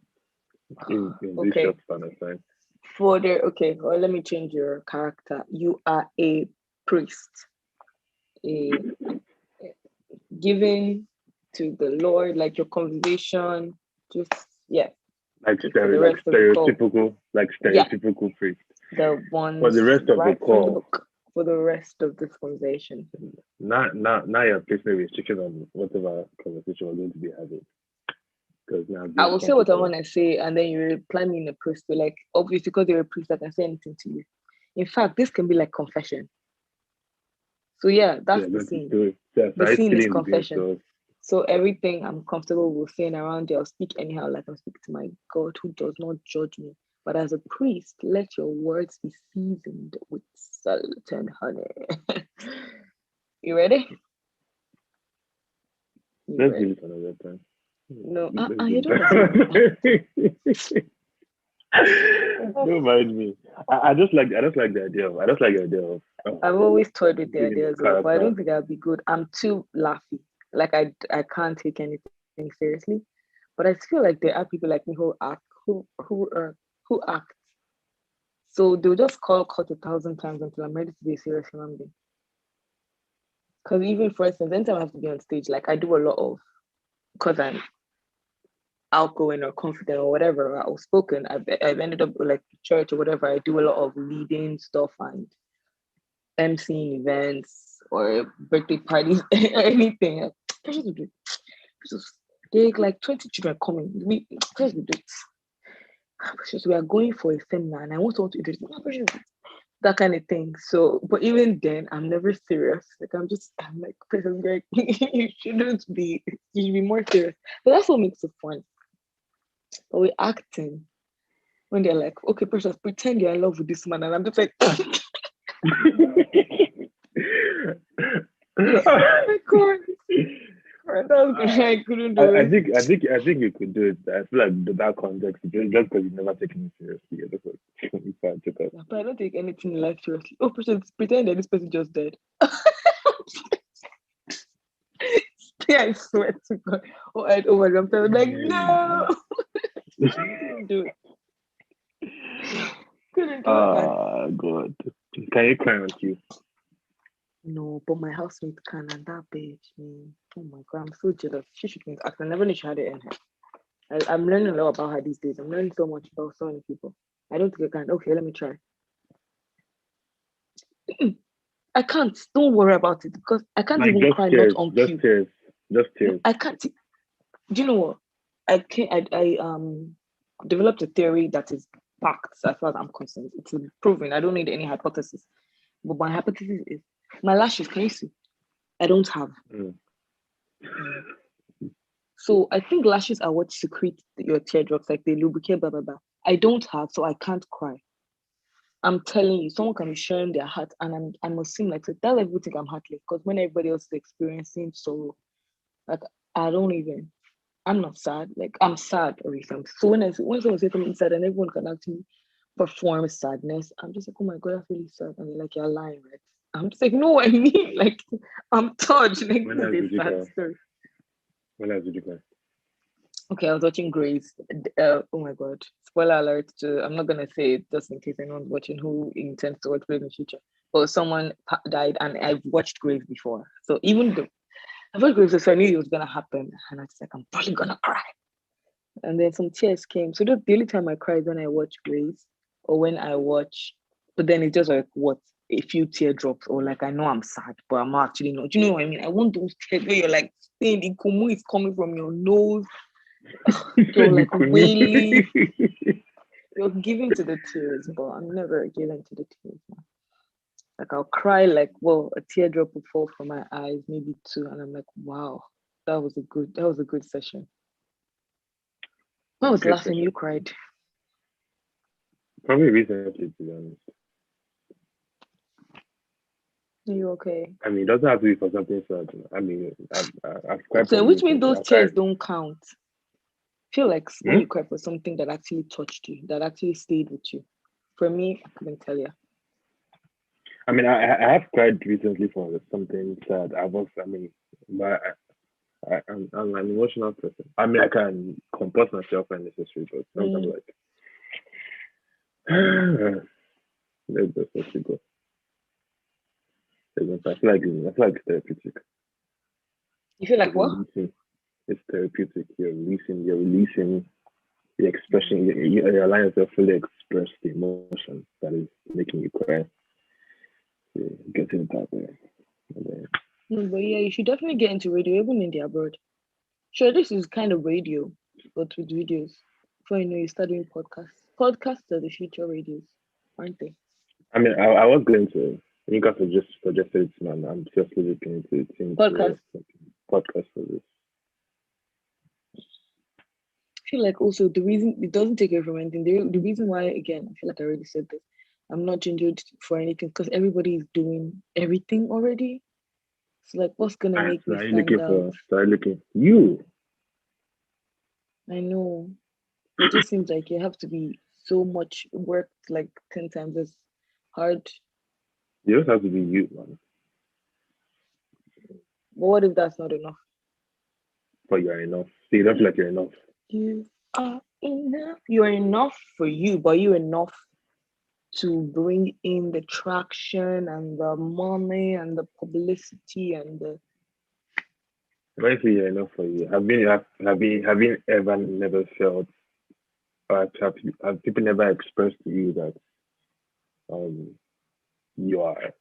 Speaker 2: in this
Speaker 1: Okay.
Speaker 2: short span of time.
Speaker 1: Okay, well, let me change your character. You are a priest, a giving to the Lord, like your conversation, just yeah.
Speaker 2: Like
Speaker 1: For the rest of the call, yeah,
Speaker 2: stereotypical priest.
Speaker 1: the
Speaker 2: For the
Speaker 1: ones
Speaker 2: rest of the
Speaker 1: right from the
Speaker 2: call,
Speaker 1: book. For the rest of this conversation,
Speaker 2: now you're placing a restriction on whatever conversation we're going to be having. Because now
Speaker 1: I
Speaker 2: being
Speaker 1: will say what I
Speaker 2: comfortable.
Speaker 1: want to say, and then you reply me in a priest. Like, obviously, because you're a priest, I can say anything to you. In fact, this can be like confession. So yeah,
Speaker 2: Yeah,
Speaker 1: that's the
Speaker 2: let's
Speaker 1: scene.
Speaker 2: do it. Yeah, so
Speaker 1: The
Speaker 2: I
Speaker 1: scene is
Speaker 2: feeling the game,
Speaker 1: confession.
Speaker 2: so
Speaker 1: So everything I'm comfortable with saying around you, I'll speak anyhow, like I'm speaking to my God who does not judge me. But as a priest, let your words be seasoned with salt and honey. You ready? You
Speaker 2: let's do
Speaker 1: ready?
Speaker 2: it another time.
Speaker 1: No,
Speaker 2: Let's
Speaker 1: you
Speaker 2: do
Speaker 1: don't
Speaker 2: it.
Speaker 1: Oh,
Speaker 2: Don't mind me. I just like the idea of
Speaker 1: I've always toyed with the
Speaker 2: giving a
Speaker 1: ideas, but I
Speaker 2: character.
Speaker 1: don't think I'll be good. I'm too laughy. Like I can't take anything seriously. But I feel like there are people like me who act, who act. So they'll just call cut 1,000 times until I'm ready to be a serious human being. Because even for instance, anytime I have to be on stage, like I do a lot of, because I'm outgoing or confident or whatever, or outspoken, I've ended up with like church or whatever. I do a lot of leading stuff and emceeing events or birthday parties, anything. Precious will do it. Precious, there like 20 children coming. Precious will do it. Precious, we are going for a seminar and I want to do this. That kind of thing. So, but even then, I'm never serious. Like I'm like, Precious, Greg, you shouldn't be. You should be more serious. But that's what makes it fun. But we're acting when they're like, okay, Precious, pretend you're in love with this man, and I'm just like, my God. I couldn't do
Speaker 2: I
Speaker 1: it.
Speaker 2: think you could do it. I feel like that context, just because you've never taken it seriously. Yeah, that's what you can't take it.
Speaker 1: But I don't take anything in life seriously. Oh, pretend that this person just died. Yeah, I swear to God. Oh, oh my God. I'm like, no. Couldn't do it. Couldn't do it, man.
Speaker 2: God. Can you cry on cue?
Speaker 1: No, but my housemate can, and that bitch, man. Oh my God, I'm so jealous. She should be. I never knew she had it in her. I'm learning a lot about her these days. I'm learning so much about so many people. I don't think I can. Okay, let me try. I can't. Don't worry about it because I can't
Speaker 2: Like
Speaker 1: even
Speaker 2: just
Speaker 1: cry not
Speaker 2: tears,
Speaker 1: on
Speaker 2: just
Speaker 1: cue.
Speaker 2: tears, just
Speaker 1: No,
Speaker 2: tears.
Speaker 1: I can't. Do you know what? I can't. I developed a theory that is fact as far as I'm concerned. It's proven. I don't need any hypothesis. But my hypothesis is my lashes. Can you see? I don't have.
Speaker 2: Mm.
Speaker 1: So I think lashes are what secrete your teardrops, like they lubricate, blah blah blah. I don't have, so I can't cry. I'm telling you, someone can be sharing their heart, and I must seem like so that's why people think I'm heartless. Because when everybody else is experiencing sorrow, like I don't even. I'm not sad. Like I'm sad or something. So when someone says something sad and everyone can actually perform sadness, I'm just like, oh my God, I feel sad. And they're like, you're lying, right? I'm just like, no, I mean, like I'm touched. Like
Speaker 2: When
Speaker 1: this
Speaker 2: else did
Speaker 1: is
Speaker 2: you
Speaker 1: a sad
Speaker 2: cry?
Speaker 1: story.
Speaker 2: When else did you cry?
Speaker 1: Okay, I was watching Grace. Oh my God. Spoiler alert. I'm not going to say it just in case anyone's watching who intends to watch Grace in the future. But someone died and I've watched Grace before. So even though I've watched Grace, so I knew it was going to happen. And I was like, I'm probably going to cry. And then some tears came. So the only time I cry is when I watch Grace or when I watch, but then it's just like, what? A few teardrops, or like I know I'm sad, but I'm not actually not. Do you know what I mean? I want those tears where you're like, saying the kumu is coming from your nose. You're like wailing, you're giving to the tears, but I'm never giving to the tears. Man. Like I'll cry, like well, a teardrop will fall from my eyes, maybe two, and I'm like, wow, that was a good session. When was the
Speaker 2: Good
Speaker 1: last time you
Speaker 2: question.
Speaker 1: cried?
Speaker 2: Probably recently, to be honest.
Speaker 1: Are you okay?
Speaker 2: I mean, it doesn't have to be for something sad. I mean, I've cried
Speaker 1: So
Speaker 2: probably
Speaker 1: which means
Speaker 2: recently.
Speaker 1: those
Speaker 2: I've
Speaker 1: tears
Speaker 2: cried.
Speaker 1: don't count. I feel like when
Speaker 2: Hmm?
Speaker 1: you cry for something that actually touched you, that actually stayed with you. For me, I couldn't tell you.
Speaker 2: I mean, I have cried recently for something sad. I mean, but I'm an emotional person. I mean, I can compose myself when necessary, but sometimes
Speaker 1: Mm.
Speaker 2: like, let's just let it go. I feel like it's therapeutic.
Speaker 1: You feel like
Speaker 2: You're
Speaker 1: what?
Speaker 2: releasing. It's therapeutic. You're releasing the
Speaker 1: Mm.
Speaker 2: expression. You're allowing yourself to fully express the emotion that is making you cry. You get it that way. And then,
Speaker 1: No, but yeah, you should definitely get into radio, even in the abroad. Sure, this is kind of radio, but with videos. Before you know, you start doing podcasts. Podcasts are the future radios, aren't they?
Speaker 2: I mean, I was going to. You guys have just suggested it, man. I'm seriously looking into it. Seems
Speaker 1: Podcasts.
Speaker 2: podcast for this.
Speaker 1: I feel like also the reason it doesn't take away from anything. The reason why, again, I feel like I already said this. I'm not gingered for anything because everybody is doing everything already. So like, what's gonna
Speaker 2: Alright,
Speaker 1: make
Speaker 2: so
Speaker 1: me
Speaker 2: are you
Speaker 1: stand
Speaker 2: looking
Speaker 1: out?
Speaker 2: for? So are you looking? You.
Speaker 1: I know, but it just seems like you have to be so much work, like 10 times as hard.
Speaker 2: You just have to be you, man.
Speaker 1: But what if that's not enough?
Speaker 2: But you're enough. So you don't feel like you're enough.
Speaker 1: You are enough. You are enough for you, but you enough to bring in the traction and the money and the publicity and the
Speaker 2: When I say you're enough for you, have you ever never felt, or have people never expressed to you that um you are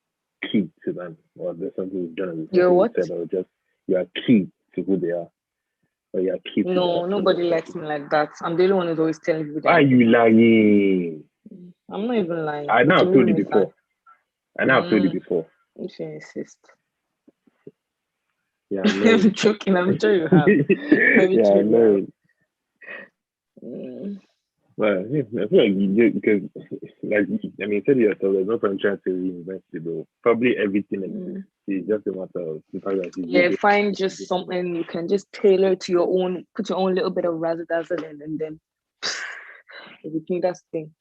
Speaker 2: key to them, or there's something you've done, or there's
Speaker 1: you're
Speaker 2: something you
Speaker 1: what?
Speaker 2: said, or just you are key to who they are, or you are key to
Speaker 1: No,
Speaker 2: that
Speaker 1: nobody likes
Speaker 2: person.
Speaker 1: me like that. I'm the only one who's always telling people that
Speaker 2: Why are
Speaker 1: I'm
Speaker 2: you
Speaker 1: enough.
Speaker 2: lying?
Speaker 1: I'm not even lying.
Speaker 2: I know
Speaker 1: To
Speaker 2: I've
Speaker 1: me,
Speaker 2: told you
Speaker 1: me sad.
Speaker 2: before. I know I've told you before.
Speaker 1: If you insist.
Speaker 2: Yeah, I know
Speaker 1: I'm
Speaker 2: it.
Speaker 1: joking. I'm sure you have. I'm
Speaker 2: Yeah,
Speaker 1: sure
Speaker 2: I
Speaker 1: you
Speaker 2: know
Speaker 1: have.
Speaker 2: it.
Speaker 1: Mm.
Speaker 2: Well, yeah, I feel like you do because Like, I mean, you said it yourself, there's no point trying to reinvent it, though. Probably everything exists. It's just a matter of the fact that it's
Speaker 1: Yeah, find just something you can just tailor to your own, put your own little bit of razzle dazzle in, and then everything. That's the thing.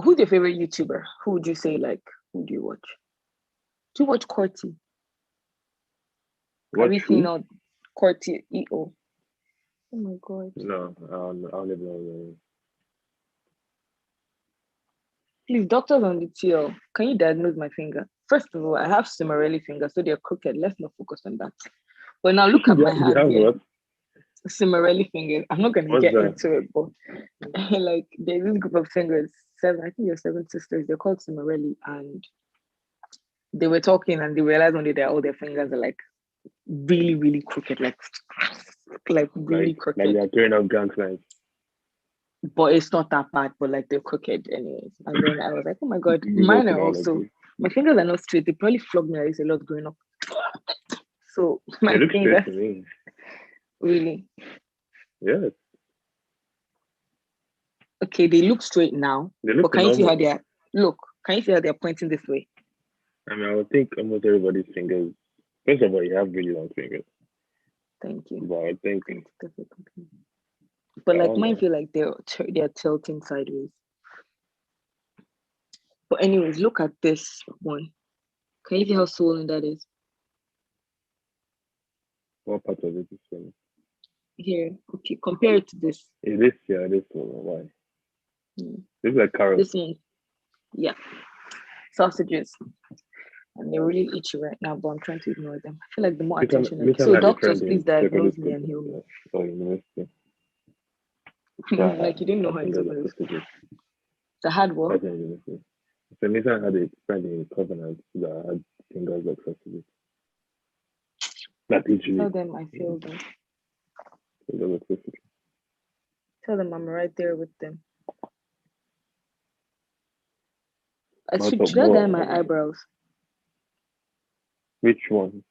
Speaker 1: Who's your favorite YouTuber? Who would you say, like, who do you watch? Do you watch Corty? Have you seen all Corty EO? Oh my god.
Speaker 2: No, I'll never know.
Speaker 1: Please, doctors on the TL, can you diagnose my finger? First of all, I have Cimarelli fingers, so they're crooked. Let's not focus on that. But now look at my
Speaker 2: You
Speaker 1: hand
Speaker 2: have
Speaker 1: here.
Speaker 2: what?
Speaker 1: Cimarelli fingers. I'm not gonna
Speaker 2: What's
Speaker 1: get
Speaker 2: that?
Speaker 1: into it, but like there's this group of singers, seven, I think they're seven sisters. They're called Cimarelli, and they were talking, and they realized one day that all their fingers are like really, really crooked, like really crooked.
Speaker 2: Like they're carrying out gang signs.
Speaker 1: But it's not that bad, but like they're crooked anyways. And then I was like, oh my god, mine are also, my fingers are not straight. They probably flogged me like this a lot growing up. So my
Speaker 2: They look
Speaker 1: fingers,
Speaker 2: straight to me.
Speaker 1: really.
Speaker 2: Yes.
Speaker 1: Okay, they look straight now.
Speaker 2: They look
Speaker 1: but can you see how
Speaker 2: normal.
Speaker 1: can you see how they're pointing this way?
Speaker 2: I mean, I would think almost everybody's fingers. First of all, you have really long fingers.
Speaker 1: Thank you.
Speaker 2: But I think.
Speaker 1: But like mine feel like they're tilting sideways. But anyways, look at this one. Can you see how swollen that is?
Speaker 2: What part of it is swollen?
Speaker 1: Here, okay, compare it to this.
Speaker 2: It is swollen. Why? This is like carrots.
Speaker 1: This one, yeah, sausages. And they're really itchy right now, but I'm trying to ignore them. I feel like the more attention. So doctors, please diagnose me and heal me.
Speaker 2: Oh, university.
Speaker 1: Like you didn't know how it was. The hard work.
Speaker 2: So Nathan had a friend in Covenant that had fingers like sausages. Not literally.
Speaker 1: Tell them I feel them. Tell them I'm right there with them. Should I dye my eyebrows?
Speaker 2: Which one?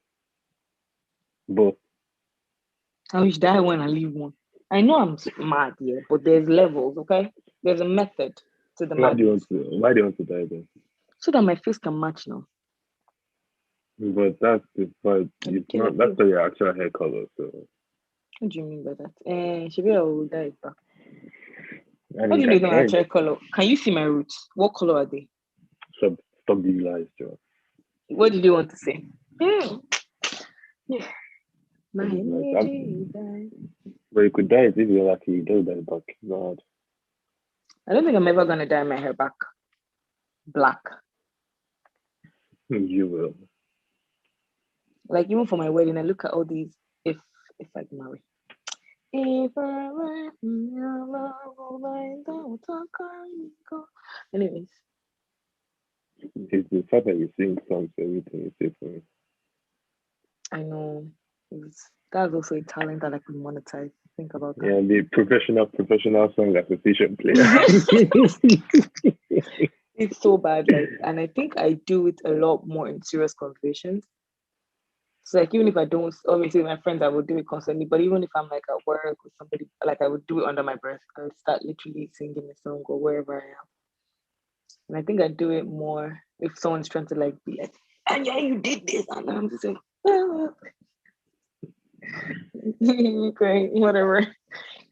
Speaker 2: Both.
Speaker 1: I wish dye one and leave one. I know I'm mad here, but there's levels, okay? There's a method to the madness.
Speaker 2: Why do you want to dye them?
Speaker 1: So that my face can match now.
Speaker 2: But that's the part. It's not. That's not your actual hair color. So.
Speaker 1: What do you mean by that? Should I will dye it back? What do you mean by actual color? Can you see my roots? What color are they?
Speaker 2: Stop these lies, Joe.
Speaker 1: What did you want to say? Yeah. My energy died.
Speaker 2: But you could dye it if you're lucky. You don't dye it back. God.
Speaker 1: I don't think I'm ever gonna dye my hair back black.
Speaker 2: You will.
Speaker 1: Like even for my wedding, I look at all these. If I can marry. If I let your love go. Anyways.
Speaker 2: It's the fact that you sing songs, everything you say for me.
Speaker 1: I know. That's also a talent that I could monetize. Think about that.
Speaker 2: Yeah, the professional song association player.
Speaker 1: It's so bad, like, and I think I do it a lot more in serious conversations. So like even if I don't, obviously my friends, I would do it constantly. But even if I'm like at work with somebody, like I would do it under my breath. I would start literally singing a song or wherever I am. And I think I do it more if someone's trying to like be like, and yeah, you did this, and I'm just like, great, whatever.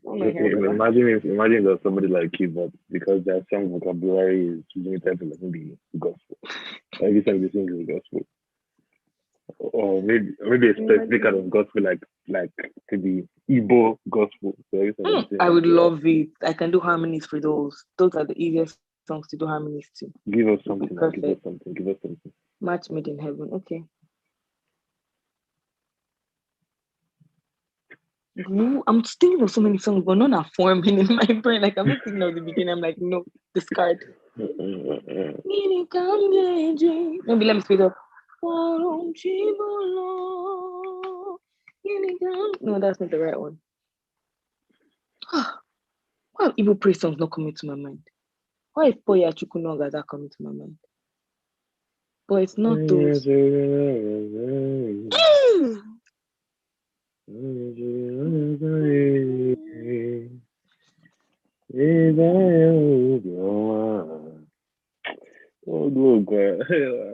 Speaker 2: Imagine if there's somebody like you, but because their song vocabulary is limited to like the gospel. Every time you sing is the gospel. Or maybe a specific kind of gospel like to be Igbo gospel. So
Speaker 1: I would love it. I can do harmonies for those. Those are the easiest songs to do harmonies to.
Speaker 2: Give us something. Give us something.
Speaker 1: Match made in heaven. Okay. I'm just thinking of so many songs, but none are forming in my brain. Like I'm just thinking of the beginning. I'm like, no, discard. Maybe let me speed up. No, that's not the right one. Why evil praise songs not coming to my mind? Why is Poya Chukunoga that coming to my mind? But it's not those.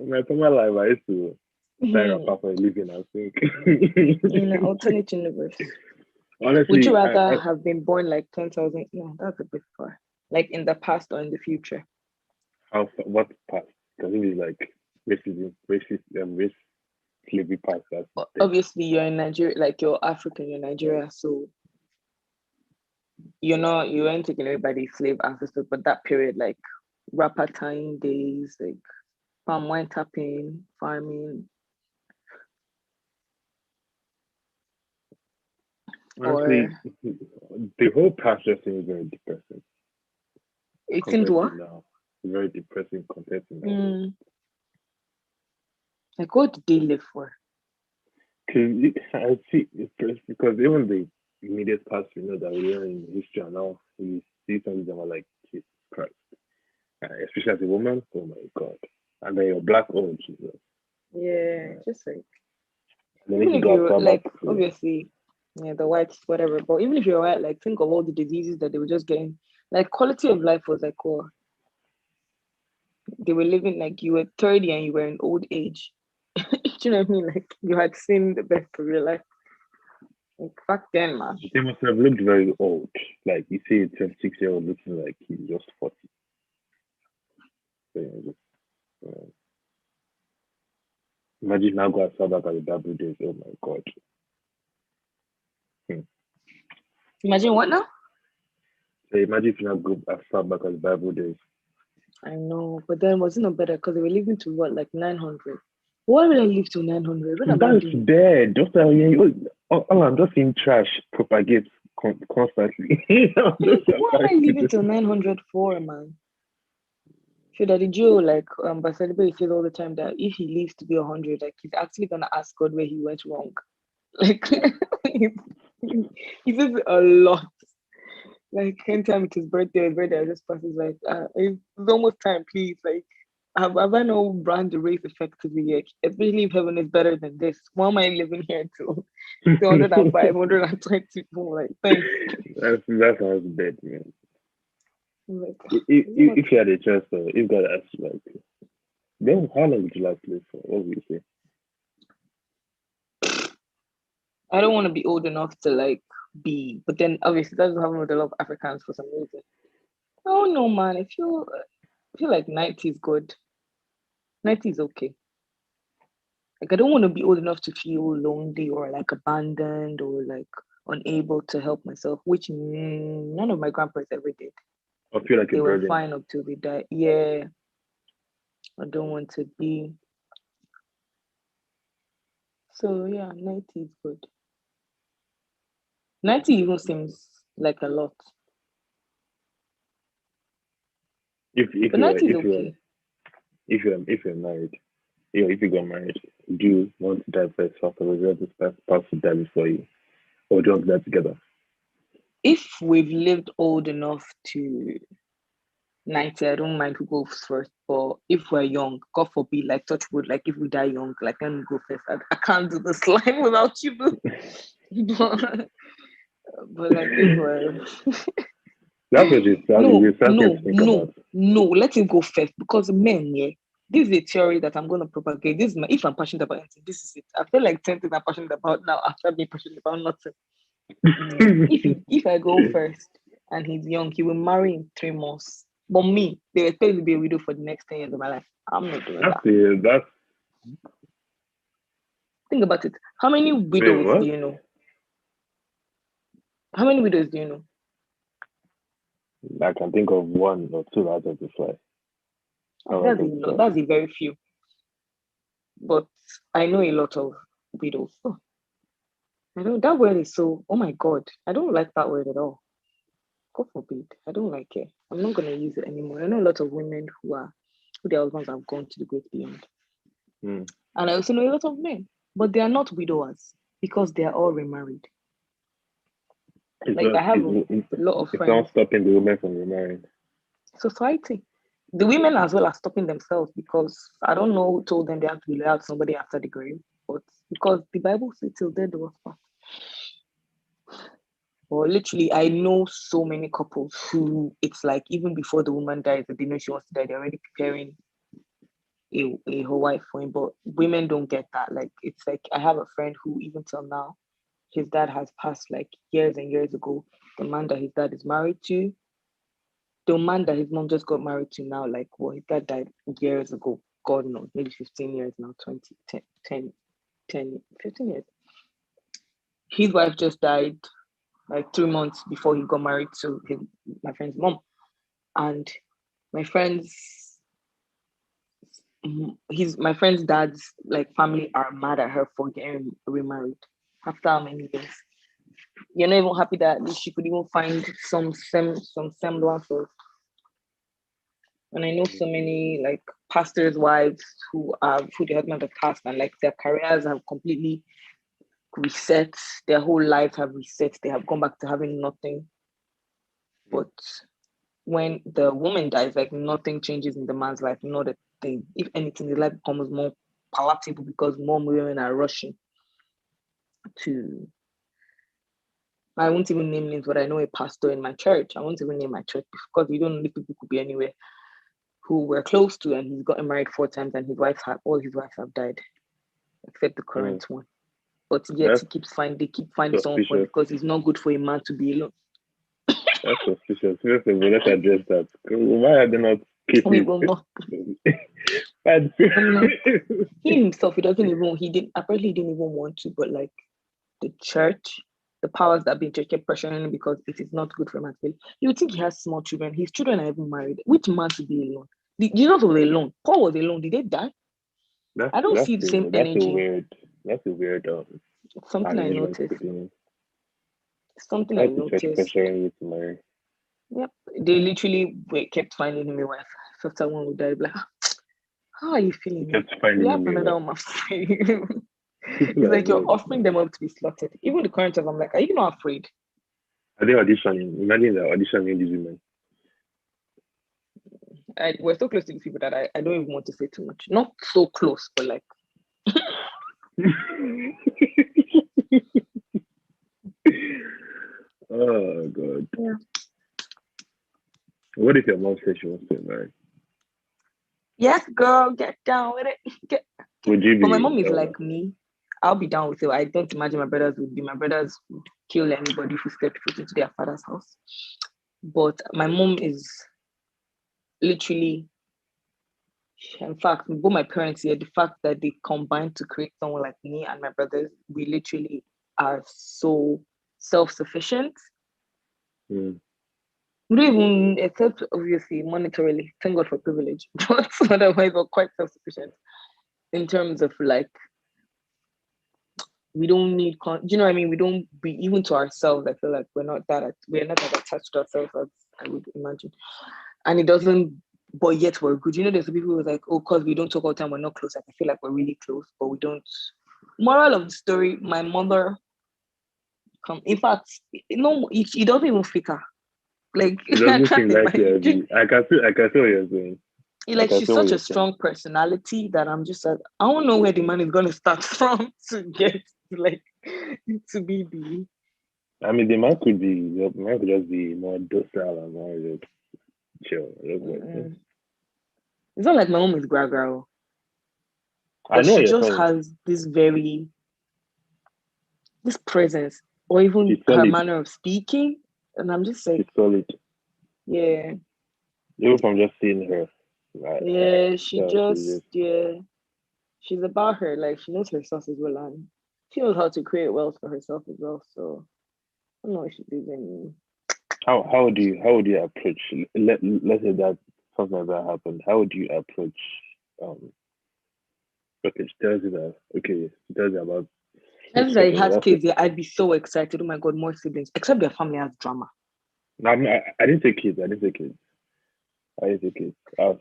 Speaker 2: my former life, I used to sign up
Speaker 1: Mhm.
Speaker 2: for a living, I think.
Speaker 1: In an alternate universe. Would
Speaker 2: Honestly,
Speaker 1: you rather have been born like 10,000? No, that's a bit far. Like in the past or in the future?
Speaker 2: what past? Because it is like race slavery past that's dead.
Speaker 1: Obviously, you're in Nigeria, like you're African, you're Nigeria, so you ain't taking everybody's slave ancestors, but that period, like rapper time days, like palm wine tapping, farming,
Speaker 2: Honestly,
Speaker 1: or
Speaker 2: the whole past just seems very depressing
Speaker 1: it seems
Speaker 2: compared to
Speaker 1: what?
Speaker 2: now. Very depressing compared to now.
Speaker 1: Mm, like what did they live for?
Speaker 2: Because I see, because even the immediate past, we know that we are in history and now we see something that are like, Jesus Christ. Especially as a woman, oh my God. And then you're black, oh Jesus.
Speaker 1: Yeah, just like
Speaker 2: And then if
Speaker 1: even
Speaker 2: you
Speaker 1: if
Speaker 2: go as
Speaker 1: you're
Speaker 2: far back,
Speaker 1: like obviously, yeah, the whites, whatever, but even if you're white, like think of all the diseases that they were just getting. Like quality of life was like, oh, they were living like you were 30 and you were in old age. Do you know what I mean? Like you had seen the best of your life. Like back then, man.
Speaker 2: they must have looked very old. Like you see a 26-year-old looking like he's just 40. So, imagine now go as far back as the Bible days. Oh my God. Hmm.
Speaker 1: Imagine what now?
Speaker 2: So imagine if you now go as far back as Bible days.
Speaker 1: I know, but then was it not better because they were living to what, like 900? Why would I live to 900? What am I
Speaker 2: That's
Speaker 1: doing?
Speaker 2: dead. Just all I'm just seeing trash propagate constantly. I'm just
Speaker 1: Why am I living till 900 for, man? So that the Joe, like Basadebe says all the time that if he lives to be 100, like he's actually gonna ask God where he went wrong. Like he, says a lot. Like anytime it's his birthday I just passes like it's almost time, please. Like have I not brand the race effectively yet? Especially if heaven is better than this. Why am I living here till 205, 124? Like thanks.
Speaker 2: that sounds dead, man.
Speaker 1: Like,
Speaker 2: If you had a chance, if God asked you, like, then how long would you like to live for? What would you say?
Speaker 1: I don't want to be old enough to like be, but then obviously that's what happened with a lot of Africans for some reason. Oh no, man. I feel like 90 is good. 90 is okay. Like I don't want to be old enough to feel lonely or like abandoned or like unable to help myself, which none of my grandparents ever did.
Speaker 2: I feel like a
Speaker 1: They were
Speaker 2: burden.
Speaker 1: fine up till they died. Yeah, I don't want to be. So yeah, 90 is good. 90 even seems like a lot,
Speaker 2: If
Speaker 1: but 90 is okay.
Speaker 2: if you're married, if you got married, do you want to die first after the other spouse to die before you, or do you want to die together?
Speaker 1: If we've lived old enough to 90, I don't mind who goes first. But if we're young, God forbid, like touch wood, like if we die young, like let me go first. I can't do the slime without you. But like if we're
Speaker 2: That's what you start to think about.
Speaker 1: no, let him go first because men, yeah. This is a theory that I'm gonna propagate. This is if I'm passionate about anything, this is it. I feel like something I'm passionate about now after being passionate about nothing. If I go first and he's young, he will marry in 3 months. But me, they expect me to be a widow for the next 10 years of my life. I'm not doing that.
Speaker 2: That's
Speaker 1: Think about it. How many
Speaker 2: wait,
Speaker 1: widows do
Speaker 2: what?
Speaker 1: you know? How many widows do you know?
Speaker 2: I can think of one or two out of the five.
Speaker 1: That's a lot. That's a very few. But I know a lot of widows. Oh, I don't. That word is so. Oh my God, I don't like that word at all. God forbid. I don't like it. I'm not gonna use it anymore. I know a lot of women who their husbands have gone to the great beyond.
Speaker 2: Hmm.
Speaker 1: And I also know a lot of men, but they are not widowers because they are all remarried.
Speaker 2: It's
Speaker 1: Like
Speaker 2: not
Speaker 1: I have a lot of
Speaker 2: it's not
Speaker 1: friends.
Speaker 2: stopping the women from remarrying.
Speaker 1: Society, the women as well are stopping themselves because I don't know who told them they have to be loyal to somebody after the grave, but because the Bible says till death do us part. Or literally, I know so many couples who it's like even before the woman dies, they know she wants to die, they're already preparing a whole wife for him. But women don't get that. Like it's like I have a friend who even till now, his dad has passed like years and years ago. The man that his dad is married to, the man that his mom just got married to now, like well, his dad died years ago. God knows, maybe 15 years now, 20, 10, 15 years. His wife just died like 3 months before he got married to my friend's mom. And my friend's my friend's dad's like family are mad at her for getting remarried after how many years. You're not even happy that at least she could even find some semblance of. And I know so many like pastors' wives who the husband have passed and like their careers have completely reset, their whole lives have reset, they have gone back to having nothing. But when the woman dies, like nothing changes in the man's life, not a thing. If anything, his life becomes more palatable because more women are rushing to. I won't even name names, but I know a pastor in my church. I won't even name my church because we don't know if people could be anywhere who we're close to, and he's gotten married 4 times, and all his wives have died, except the current one. But yet he keeps finding someone for him because it's not good for a man to be alone.
Speaker 2: That's suspicious. First of all, let's address that. Why are they not keeping?
Speaker 1: We will not. He himself, apparently he didn't even want to, but like the church, the powers that be in church kept pressuring him because it is not good for a man to be. You would think he has small children. His children are even married. Which man should be alone? Jesus was alone. Paul was alone. Did they die? I don't see the same energy.
Speaker 2: That's a weird.
Speaker 1: Something I noticed. Something I noticed.
Speaker 2: Pressuring you to marry.
Speaker 1: Yep, they literally kept finding him a wife. After one would die, like, how are you feeling?
Speaker 2: Kept finding him
Speaker 1: another one for you. It's like you're offering them up to be slaughtered. Even the current of I'm like, are you not afraid?
Speaker 2: Are they auditioning? Imagine they're auditioning these women.
Speaker 1: We're so close to these people that I don't even want to say too much. Not so close, but like.
Speaker 2: Oh God.
Speaker 1: Yeah.
Speaker 2: What if your mom says she wants to get married?
Speaker 1: Yes, girl, get down with it.
Speaker 2: Would you be?
Speaker 1: But my mom is like me. I'll be down with it. I don't imagine my brothers would be. My brothers would kill anybody who stepped foot into their father's house. But my mom is literally, in fact, both my parents here, the fact that they combined to create someone like me and my brothers, we literally are so self-sufficient.
Speaker 2: Mm.
Speaker 1: We don't even, except obviously monetarily, thank God for privilege, but otherwise we're quite self-sufficient in terms of like, we don't need, do you know what I mean? We don't be, even to ourselves, I feel like we're not that attached to ourselves as I would imagine. And it doesn't, but yet we're good. You know, there's people who are like, oh, because we don't talk all the time, we're not close. Like, I feel like we're really close, but we don't. Moral of the story, my mother, in fact, it doesn't even fit her. Like,
Speaker 2: it doesn't seem like you. I can feel what you're saying.
Speaker 1: Like, she's such a strong personality that I'm just like, I don't know where the man is going to start from to get, like, to be the.
Speaker 2: I mean, the man could just be more docile and more just chill.
Speaker 1: It's not like my mom is gra-gra.
Speaker 2: I know
Speaker 1: she just has this presence, or even her manner of speaking, and I'm just like,
Speaker 2: she's solid.
Speaker 1: Yeah.
Speaker 2: Even from just seeing her.
Speaker 1: Yeah, she's about her. Like, she knows herself as well, and she knows how to create wealth for herself as well. So I don't know if she does any.
Speaker 2: How would you approach? Let's say that something like that happened. How would you approach? Okay, she tells you that. Okay, she tells you about.
Speaker 1: As I had kids, I'd be so excited. Oh my God, more siblings. Except their family has drama.
Speaker 2: No, I didn't say kids. I was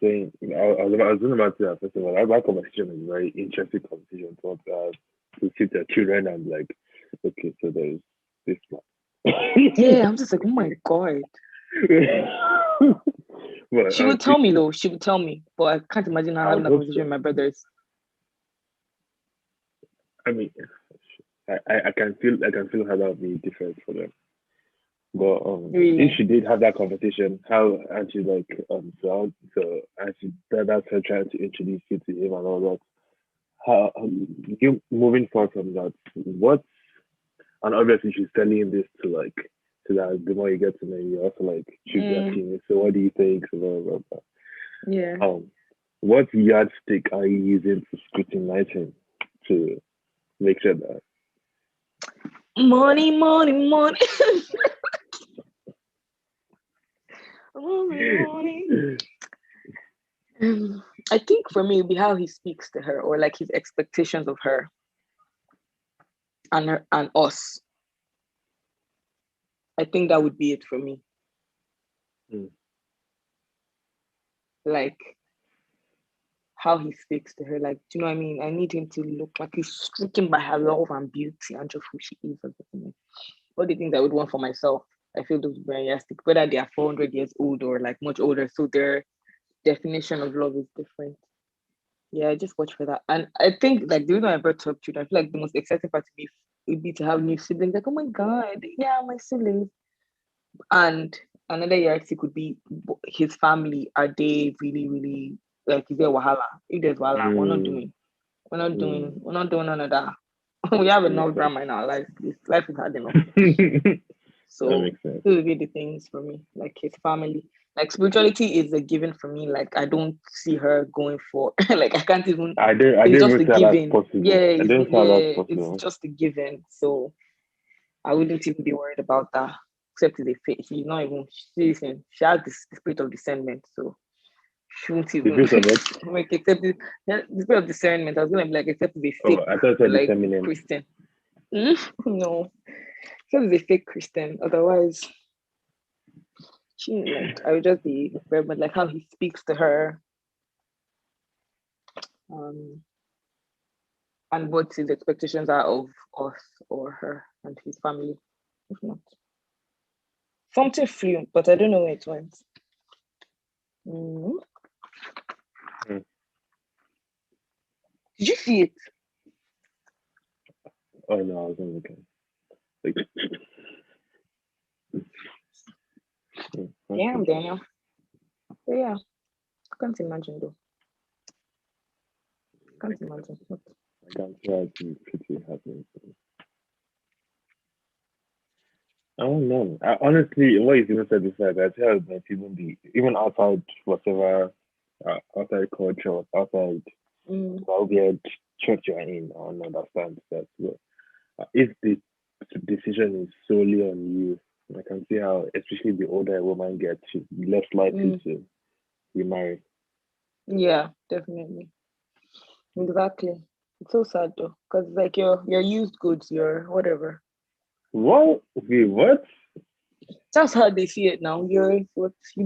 Speaker 2: saying, I was doing about that. First of all, that conversation is a very interesting conversation to see their children and like, okay, so there's this one.
Speaker 1: Yeah, I'm just like, oh my God. But, she would tell me though. She would tell me, but I can't imagine her having a conversation with my brothers.
Speaker 2: I mean, I can feel how that would be different for them. But
Speaker 1: Really?
Speaker 2: if she did have that conversation, how and she like so and she that's her trying to introduce you to him and all that. How you moving forward from that? What and obviously she's telling him this to like so that the more you get to know you also like she's asking you, so what do you think? So blah, blah, blah.
Speaker 1: Yeah.
Speaker 2: What yardstick are you using to scrutinize him to make sure that
Speaker 1: Money, money, money. money, money. I think for me, it'd be how he speaks to her, or like his expectations of her and us. I think that would be it for me. Like how he speaks to her. Like, do you know what I mean? I need him to look like he's stricken by her love and beauty and just who she is. All the things I would want for myself. I feel those very realistic, whether they are 400 years old or like much older. So their definition of love is different. Yeah, I just watch for that. And I think like the reason I brought up children, I feel like the most exciting part to me would be to have new siblings. Like, oh my God, yeah, my siblings. And another yardstick could be his family. Are they really, really like is there wahala? If there's wahala, we're not doing none of that. We have enough drama in our life. This life is hard enough. So those would be the things for me, like his family. Like spirituality is a given for me. Like I don't see her going for like I can't even.
Speaker 2: I
Speaker 1: It's
Speaker 2: didn't
Speaker 1: just
Speaker 2: even
Speaker 1: a
Speaker 2: say that's
Speaker 1: given.
Speaker 2: possible.
Speaker 1: Yeah,
Speaker 2: I didn't say that's
Speaker 1: it's
Speaker 2: possible.
Speaker 1: just a given. So I wouldn't even be worried about that. Except the faith. She's not even. Listen, she has the spirit of discernment. So she won't even like except the spirit of discernment. I was gonna be like except the fake
Speaker 2: I thought it
Speaker 1: like
Speaker 2: disseminate.
Speaker 1: Christian. No, except the fake Christian. Otherwise. Like I would just be very much like how he speaks to her, and what his expectations are of us or her and his family. If not, something flew, but I don't know where it went. Did you see it?
Speaker 2: Oh no, I wasn't looking.
Speaker 1: Yeah, I'm there now. But yeah, I can't imagine though. Can't imagine.
Speaker 2: I can't try to be pretty happy. I don't know. Honestly, what you even said before, I feel it might even be even outside whatever, outside culture, outside weird church you're in. I don't understand that. But if the decision is solely on you, I can see how, especially the older a woman gets, she's less likely to remarry.
Speaker 1: Yeah, definitely. Exactly. It's so sad though, because like your used goods, your whatever.
Speaker 2: What? Wait, what?
Speaker 1: That's how they see it now. You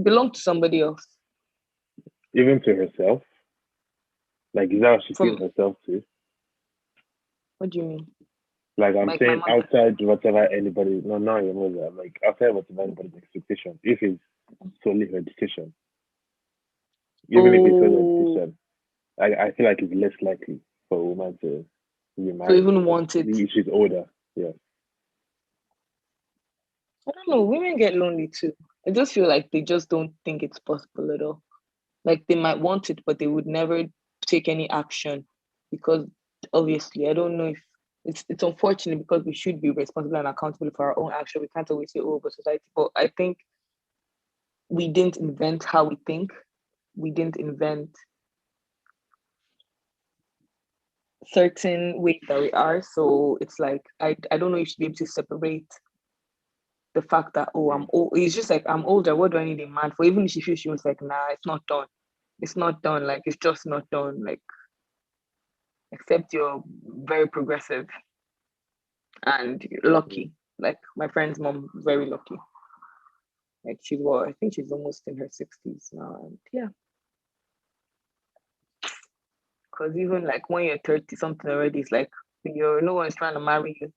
Speaker 1: belong to somebody else.
Speaker 2: Even to herself? Like, is that how she feels herself too?
Speaker 1: What do you mean?
Speaker 2: Like I'm saying, outside whatever anybody, no, not your mother, like outside whatever anybody's expectation, if it's solely her decision, even if it's solely her decision, I feel like it's less likely for a woman to remarry.
Speaker 1: To even want it.
Speaker 2: If she's older, yeah.
Speaker 1: I don't know. Women get lonely too. I just feel like they just don't think it's possible at all. Like they might want it, but they would never take any action because obviously, I don't know if it's unfortunate because we should be responsible and accountable for our own action. We can't always say, "Oh, but society." But I think we didn't invent how we think. We didn't invent certain ways that we are. So it's like I don't know. You should be able to separate the fact that I'm old. It's just like I'm older. What do I need a man for? Even if she feels she was like, nah, it's not done. It's not done. Like it's just not done. Like except you're very progressive and lucky. Like my friend's mom, very lucky. Like I think she's almost in her 60s now. And yeah. Because even like when you're 30 something already, it's like no one's trying to marry you.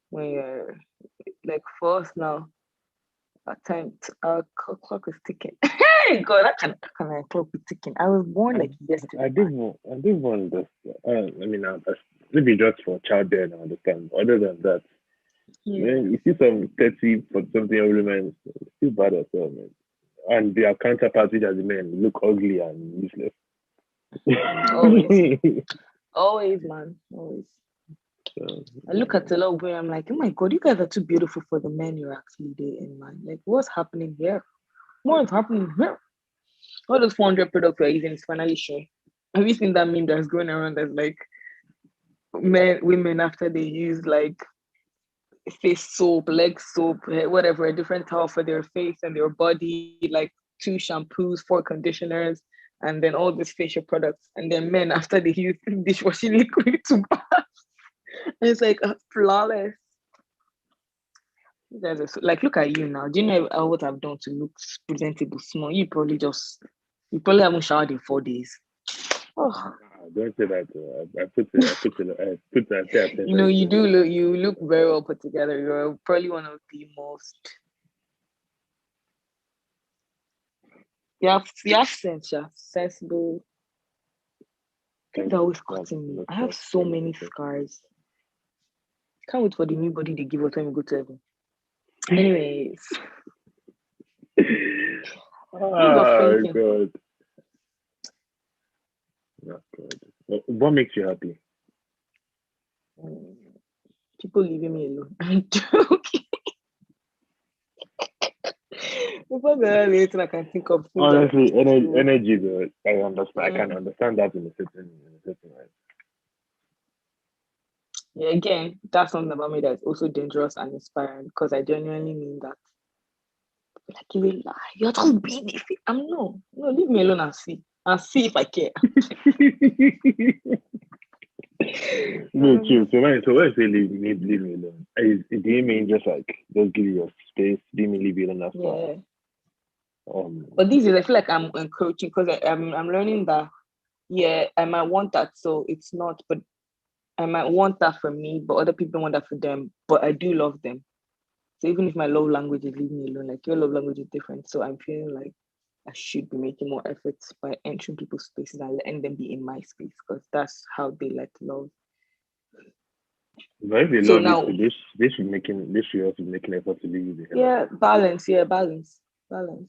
Speaker 1: When you're like for us now, our clock is ticking. Hey God, how can I clock be ticking? I was born like yesterday.
Speaker 2: I didn't want this. I mean, maybe just for childbearing, I understand. Other than that, Man, you see some 30 for something every man, it's still bad as well, man. And their counterparts, which are the men, look ugly and useless.
Speaker 1: Always. Always, man. Always.
Speaker 2: So,
Speaker 1: I look at a lot of women, I'm like, oh my God, you guys are too beautiful for the men you're actually dating, man. Like, what's happening here? What is happening here? All those 400 products we're using is finally showing. Have you seen that meme that's going around that's like women after they use like face soap, leg soap, whatever, a different towel for their face and their body, like 2 shampoos, 4 conditioners, and then all these facial products. And then men after they use dishwashing liquid to bath. And it's like flawless. You guys are like, look at you now. Do you know what I've done to look presentable small? You probably haven't showered in 4 days. Oh,
Speaker 2: don't say that. I pay
Speaker 1: you
Speaker 2: attention
Speaker 1: know,
Speaker 2: to it.
Speaker 1: you look very well put together. You're probably one of the most, you have sense, yeah, sensible. Things
Speaker 2: Thank
Speaker 1: are
Speaker 2: you.
Speaker 1: always cutting me.
Speaker 2: That's
Speaker 1: I have so many scars. Can't wait for the new body they give us when we go to heaven. Anyways, things of
Speaker 2: Oh
Speaker 1: thinking.
Speaker 2: God. That's good. What makes you happy?
Speaker 1: Mm, People leaving me alone. I'm joking. Before the anything I can think of things that
Speaker 2: Honestly,
Speaker 1: to
Speaker 2: energy though, I understand. I can
Speaker 1: mm,
Speaker 2: understand that in a certain way.
Speaker 1: yeah, again, that's something about me that's also dangerous and inspiring because I genuinely mean that. Like you will lie. You're just being if I'm no, leave me alone and see. And see if I care.
Speaker 2: No, chill. So when you say leave me alone, do you mean just like just give you your space? Do you mean leave you alone as far?
Speaker 1: Yeah.
Speaker 2: Um,
Speaker 1: But these days I feel like I'm encouraging because I'm learning that yeah, I might want that, so it's not, but I might want that for me, but other people want that for them. But I do love them. So even if my love language is leave me alone, like your love language is different. So I'm feeling like I should be making more efforts by entering people's spaces and letting them be in my space because that's how they like love.
Speaker 2: but if they
Speaker 1: So
Speaker 2: love you,
Speaker 1: now,
Speaker 2: too, they should also be making effort to leave you the hell
Speaker 1: yeah, balance, balance, balance.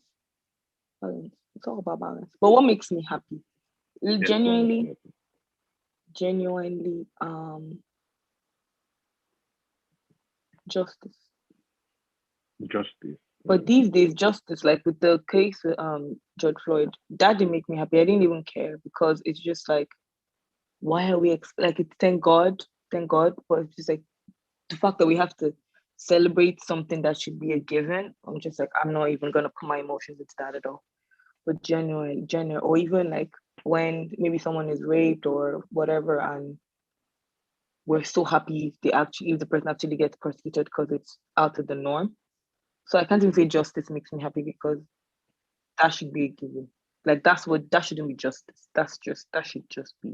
Speaker 1: It's all about balance. But what makes me happy?
Speaker 2: alone. Yes, what makes
Speaker 1: Genuinely,
Speaker 2: you
Speaker 1: genuinely, justice.
Speaker 2: happy? Justice.
Speaker 1: But these days, justice, like with the case with George Floyd, that didn't make me happy. I didn't even care because it's just like, why are we like it's thank God, but it's just like the fact that we have to celebrate something that should be a given. I'm just like, I'm not even gonna put my emotions into that at all. But genuine, or even like when maybe someone is raped or whatever, and we're so happy if the person actually gets prosecuted because it's out of the norm. So I can't even say justice makes me happy because that should be a given. Like that shouldn't be justice. That should just be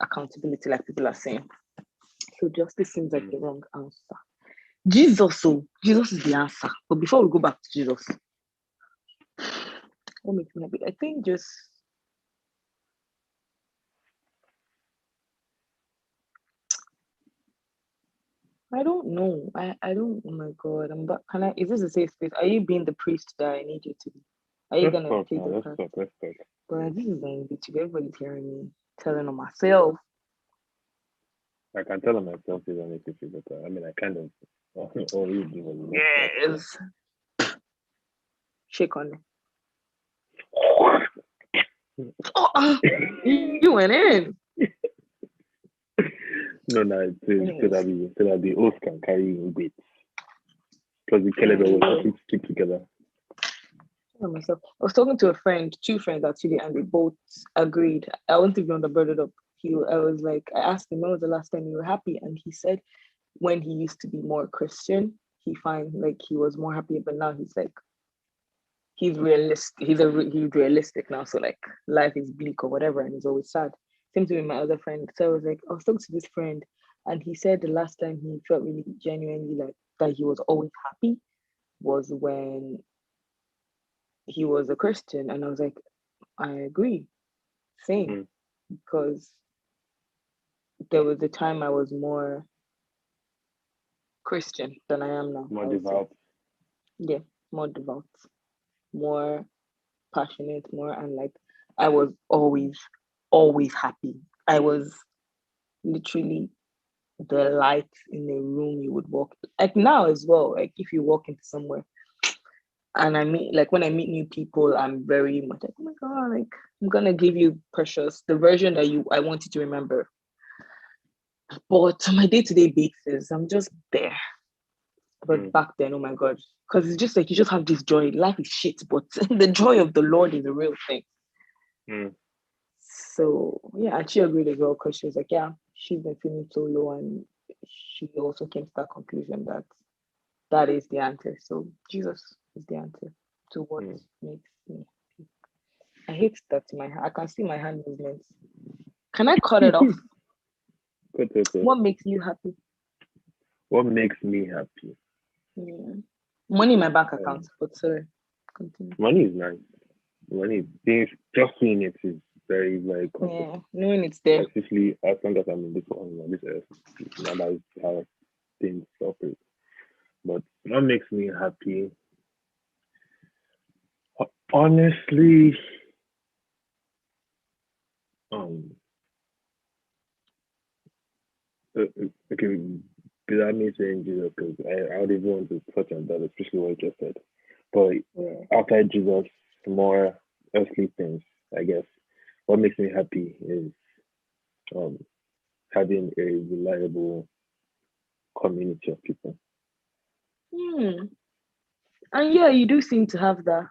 Speaker 1: accountability, like people are saying. So justice seems like
Speaker 2: Mm.
Speaker 1: the wrong answer. Jesus is the answer. But before we go back to Jesus, what makes me happy? I think just I don't know. I don't. Oh my God. I'm back. Can I? Is this a safe space? Are you being the priest that I need you to be? Are you
Speaker 2: Let's
Speaker 1: gonna
Speaker 2: talk
Speaker 1: play
Speaker 2: now.
Speaker 1: the
Speaker 2: Let's
Speaker 1: part?
Speaker 2: talk. Let's talk.
Speaker 1: But this is going to be everybody's hearing me telling on myself.
Speaker 2: I can tell on myself if I make you feel better. I mean, I kind of, or you do what you next
Speaker 1: Yes. Shake on it. Oh, you went in.
Speaker 2: No, no, so
Speaker 1: Anyways,
Speaker 2: that the oath can carry weight. Because the Caleb was
Speaker 1: yeah.
Speaker 2: nothing to stick together.
Speaker 1: Myself. I was talking to a friend, 2 friends actually, and they both agreed. I won't even brought it up. I was like, I asked him when was the last time you were happy, and he said when he used to be more Christian, he find like he was more happy, but now he's like he's realistic. He's realistic now, so like life is bleak or whatever, and he's always sad. Same thing with my other friend. So I was like, I was talking to this friend, and he said the last time he felt really genuinely like that he was always happy was when he was a Christian, and I was like, I agree, same,
Speaker 2: Mm.
Speaker 1: because there was a time I was more Christian than I am now.
Speaker 2: More
Speaker 1: I would say.
Speaker 2: devout.
Speaker 1: Yeah, more devout, more passionate, more, and like I was always happy. I was literally the light in the room you would walk. Like now as well, like if you walk into somewhere and I meet, like when I meet new people, I'm very much like, oh my God, like I'm gonna give you precious, the version that I want you to remember. But on my day-to-day basis, I'm just there. But back then, oh my God, because it's just like you just have this joy. Life is shit, but the joy of the Lord is a real thing.
Speaker 2: Mm.
Speaker 1: So yeah, and she agreed as well because she was like, yeah, she's been feeling so low, and she also came to that conclusion that that is the answer. So Jesus is the answer to what makes me happy. I hate that in my hand. I can see my hand movements. Can I cut it off?
Speaker 2: Good.
Speaker 1: What makes you happy?
Speaker 2: What makes me happy?
Speaker 1: Yeah. Money in my bank account, but sorry, continue.
Speaker 2: Money is nice. Money, just seeing it is very, very comforting.
Speaker 1: Yeah, knowing it's there.
Speaker 2: Especially as long as I'm in this on this earth. Now that is how things operate. But what makes me happy? Honestly, um, okay, without me saying Jesus, because I would even want to touch on that, especially what you just said. But outside Jesus, more earthly things, I guess. What makes me happy is um having a reliable community of people.
Speaker 1: And yeah, you do seem to have that.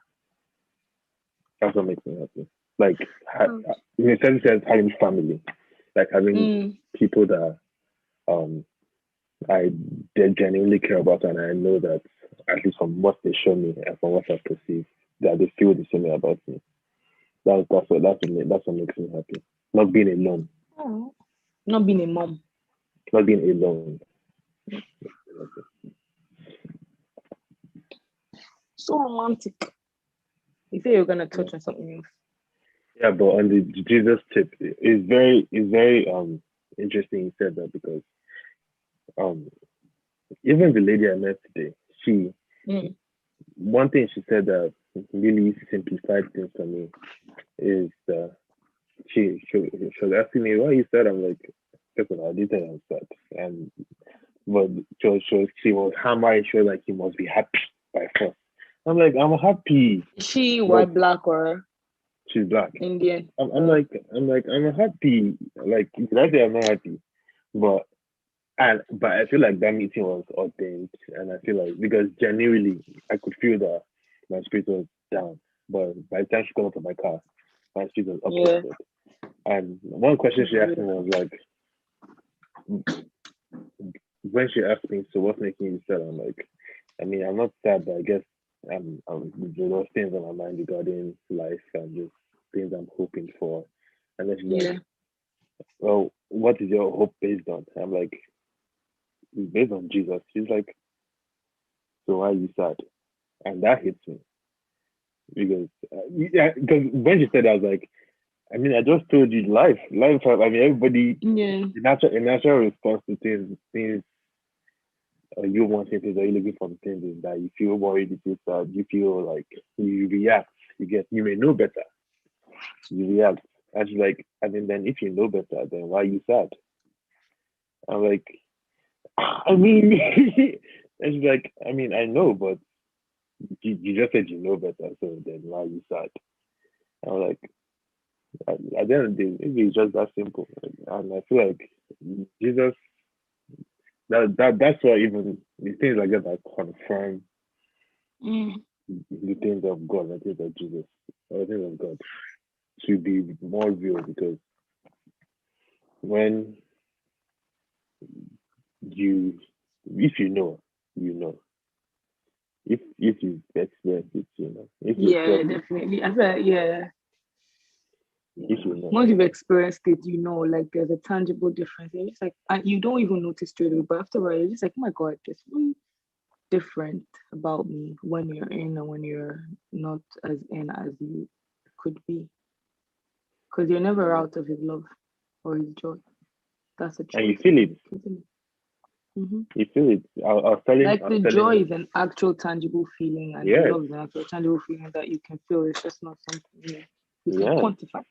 Speaker 2: That's what makes me happy. Like, in a certain sense, having family, like having people that um I they genuinely care about, and I know that at least from what they show me and from what I perceive, that they feel the same way about me. That's what makes me happy. Not being alone.
Speaker 1: Oh. Not being a mom.
Speaker 2: Not being alone.
Speaker 1: So romantic. You say you're gonna touch on something else.
Speaker 2: Yeah, but on the Jesus tip, it's very interesting you said that because um even the lady I met today, she one thing she said that really simplified things for me is she was asking me why you sad. I'm like, first of all, I didn't tell her I'm sad. And but she was hammering, she was like, you must be happy by force. I'm like, I'm happy.
Speaker 1: Is she white, black, or
Speaker 2: she's black?
Speaker 1: Indian?
Speaker 2: I'm like, I'm happy. Like, did I say I'm not happy? But I feel like that meeting was ordained, and I feel like because genuinely I could feel that my spirit was down. But by the time she got out of my car, my spirit was uplifted. And one question she asked me was like, when she asked me, so what's making you sad? I'm like, I mean, I'm not sad, but I guess there are things on my mind regarding life and just things I'm hoping for. And then she's like, well, what is your hope based on? I'm like, it's based on Jesus. She's like, so why are you sad? And that hits me because because when she said that, I was like, I mean, I just told you life. Life. I mean, everybody. A natural response to things you want things are you looking for the things is that you feel worried, you feel sad, you feel like you react. You may know better. You react. And she's like, I mean, then if you know better, then why are you sad? I'm like, I mean, and she's like, I mean, I know, but you just said you know better, so then why are you sad? I'm like, at the end of the day, maybe it's just that simple. And I feel like Jesus, that's why even the things like that confirm the things of God, the things of Jesus, the things of God to be more real because when you, if you know, you know. If you experience it, you know. If you
Speaker 1: Definitely. I feel
Speaker 2: if you know.
Speaker 1: Once you've experienced it, you know, like there's a tangible difference. And it's like you don't even notice straight away, but afterward, you're just like, oh my God, there's something different about me when you're in and when you're not as in as you could be. Because you're never out of his love or his joy. That's a truth.
Speaker 2: And you feel it.
Speaker 1: Isn't it?
Speaker 2: You feel it. I was telling,
Speaker 1: Like the joy is an actual tangible feeling, and the love is an actual tangible feeling that you can feel. It's just not something you can quantify.